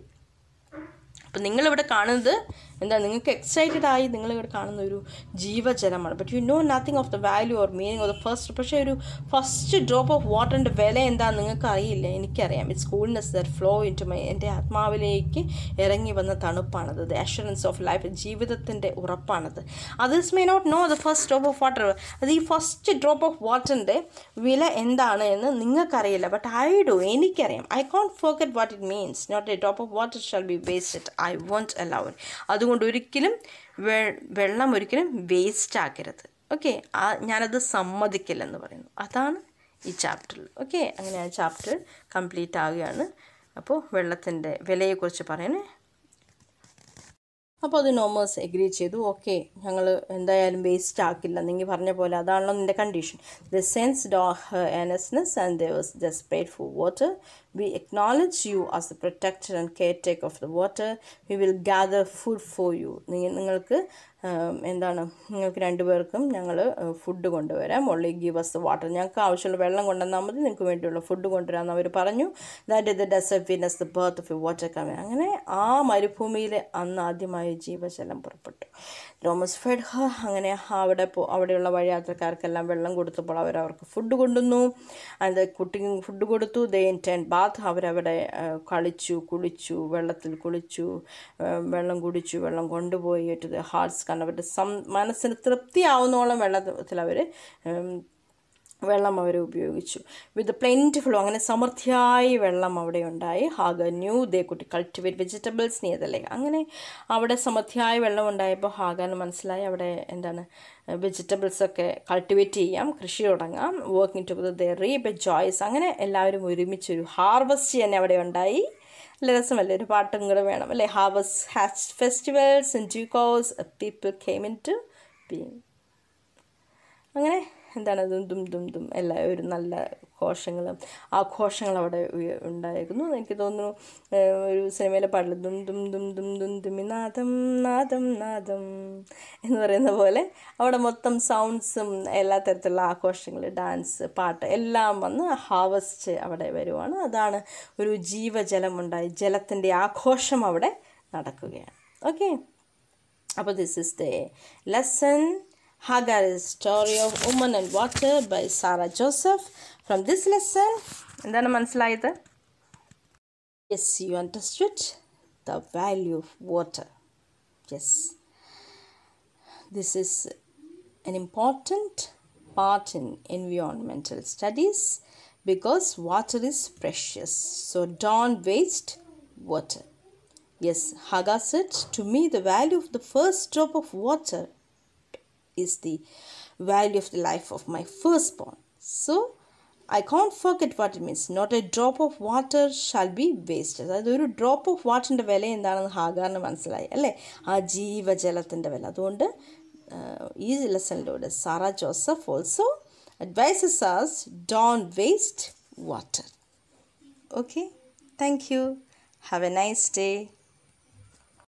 അപ്പം നിങ്ങളിവിടെ കാണുന്നത് എന്താ? നിങ്ങൾക്ക് എക്സൈറ്റഡ് ആയി നിങ്ങളിവിടെ കാണുന്ന ഒരു ജീവജലമാണ്. But you know nothing of the value or meaning of the first. പക്ഷേ ഒരു ഫസ്റ്റ് ഡ്രോപ്പ് ഓഫ് വാട്ടറിൻ്റെ വില എന്താണെന്ന് നിങ്ങൾക്ക് അറിയില്ല, എനിക്കറിയാം. It's coolness that flow into my, എൻ്റെ ആത്മാവിലേക്ക് ഇറങ്ങി വന്ന തണുപ്പാണത്. ദ അഷുറൻസ് ഓഫ് ലൈഫ്, ജീവിതത്തിൻ്റെ ഉറപ്പാണത്. Others may not know the first drop of water. അത് ഈ ഫസ്റ്റ് ഡ്രോപ്പ് ഓഫ് വാട്ടറിൻ്റെ വില എന്താണ് എന്ന് നിങ്ങൾക്കറിയില്ല. ബട്ട് ഐ ഡു, എനിക്കറിയാം. I can't forget what it means. Not a drop of water shall be wasted, I won't allow it. അതുകൊണ്ട് ഒരിക്കലും വെള്ളം ഒരിക്കലും വേസ്റ്റ് ആക്കരുത്. ഓക്കെ, ഞാനത് സമ്മതിക്കില്ലെന്ന് പറയുന്നു. അതാണ് ഈ ചാപ്റ്ററിൽ. ഓക്കെ, അങ്ങനെ ആ ചാപ്റ്റർ കംപ്ലീറ്റ് ആവുകയാണ്. അപ്പോൾ വെള്ളത്തിൻ്റെ വിലയെക്കുറിച്ച് പറയണേ. അപ്പോൾ അത് നോമേഴ്സ് എഗ്രി ചെയ്തു. ഓക്കെ, ഞങ്ങൾ എന്തായാലും വേസ്റ്റ് ആക്കില്ല, നിങ്ങൾ പറഞ്ഞ പോലെ അതാണല്ലോ നിൻ്റെ condition. The sensed her earnestness and they was desperate for water. We acknowledge you as the protector and caretaker of the water. We will gather food for you. നിങ്ങൾക്ക് രണ്ടുപേർക്കും ഞങ്ങൾ ഫുഡ് കൊണ്ടുവരാം. only give us the water. ഞങ്ങൾക്ക് ആവശ്യമുള്ള വെള്ളം കൊണ്ടുവന്നാൽ മതി, നിങ്ങൾക്ക് വേണ്ടിയുള്ള ഫുഡ് കൊണ്ടുവരാമെന്ന് അവർ പറഞ്ഞു. That is the desert witnessed the birth of a water coming. അങ്ങനെ ആ മരുഭൂമിയിൽ അന്ന് ആദ്യമായി ജീവജലം പുറപ്പെട്ടു. ലോമസ് ഫെഡ് ഹർ. അങ്ങനെ അവിടെയുള്ള വഴിയാത്രക്കാർക്കെല്ലാം വെള്ളം കൊടുത്തപ്പോൾ അവർക്ക് ഫുഡ് കൊണ്ടുവന്നു. അത് കുട്ടിക്ക് ഫുഡ് കൊടുത്തു. ദേ ഇൻറ്റേൺ ബാത്ത്. അവരവിടെ കളിച്ചു, കുളിച്ചു, വെള്ളത്തിൽ കുളിച്ചു, വെള്ളം കുടിച്ചു, വെള്ളം കൊണ്ടുപോയി ടു ദ ഹാർട്ട്സ്. കാരണം അവരുടെ മനസ്സിന് തൃപ്തിയാവുന്നോളം വെള്ളത്തിൽ വെള്ളം അവർ ഉപയോഗിച്ചു. വിത്ത് പ്ലെൻറ്റിഫുൾ, അങ്ങനെ സമൃദ്ധിയായി വെള്ളം അവിടെ ഉണ്ടായി. Hagar new they could cultivate vegetables near the ലേക്ക്. അങ്ങനെ അവിടെ സമൃദ്ധിയായ വെള്ളം ഉണ്ടായപ്പോൾ ഹാഗറിന് മനസ്സിലായി അവിടെ വെജിറ്റബിൾസൊക്കെ കൾട്ടിവേറ്റ് ചെയ്യാം, കൃഷി തുടങ്ങാം. Working together they reap a joys. അങ്ങനെ എല്ലാവരും ഒരുമിച്ചൊരു ഹാർവസ്റ്റ് തന്നെ അവിടെ ഉണ്ടായി. നല്ല രസമല്ലേ, ഒരു പാട്ടും കൂടെ വേണം അല്ലേ. Harvest has festivals in due course people came into being. അങ്ങനെ ദും എല്ലാം ഒരു നല്ല ആഘോഷങ്ങൾ അവിടെ ഉണ്ടായിരുന്നു. എനിക്ക് തോന്നുന്നു ഒരു സിനിമയിലെ പാട്ടിൽ ദും ദും ദും ദും ദും ദുമി നാദം നാദം നാദം എന്ന് പറയുന്ന പോലെ അവിടെ മൊത്തം സൗണ്ട്സും എല്ലാ തരത്തിലുള്ള ആഘോഷങ്ങൾ, ഡാൻസ്, പാട്ട് എല്ലാം വന്ന് ഹാർവസ്റ്റ് അവിടെ വരുവാണ്. അതാണ് ഒരു ജീവജലം ഉണ്ടായി, ജലത്തിൻ്റെ ആഘോഷം അവിടെ നടക്കുകയാണ്. ഓക്കെ, അപ്പോൾ this is the lesson Hagar is story of woman and water by Sarah Joseph. From this lesson, എന്താണ് മനസ്സിലായത്? Yes, you understood the value of water. Yes, this is an important part in environmental studies because water is precious. So don't waste water. Yes, Hagar said, to me the value of the first drop of water is the value of the life of my firstborn. So I can't forget what it means. Not a drop of water shall be wasted. അതായത് ഒരു drop of വാട്ടറിൻ്റെ വില എന്താണെന്ന് ഹാഗാറിന് മനസ്സിലായി അല്ലേ, ആ ജീവജലത്തിൻ്റെ വില. അതുകൊണ്ട് ഈ ലെസണിലൂടെ Sara Joseph also advises us, don't waste water. Okay, thank you. Have a nice day.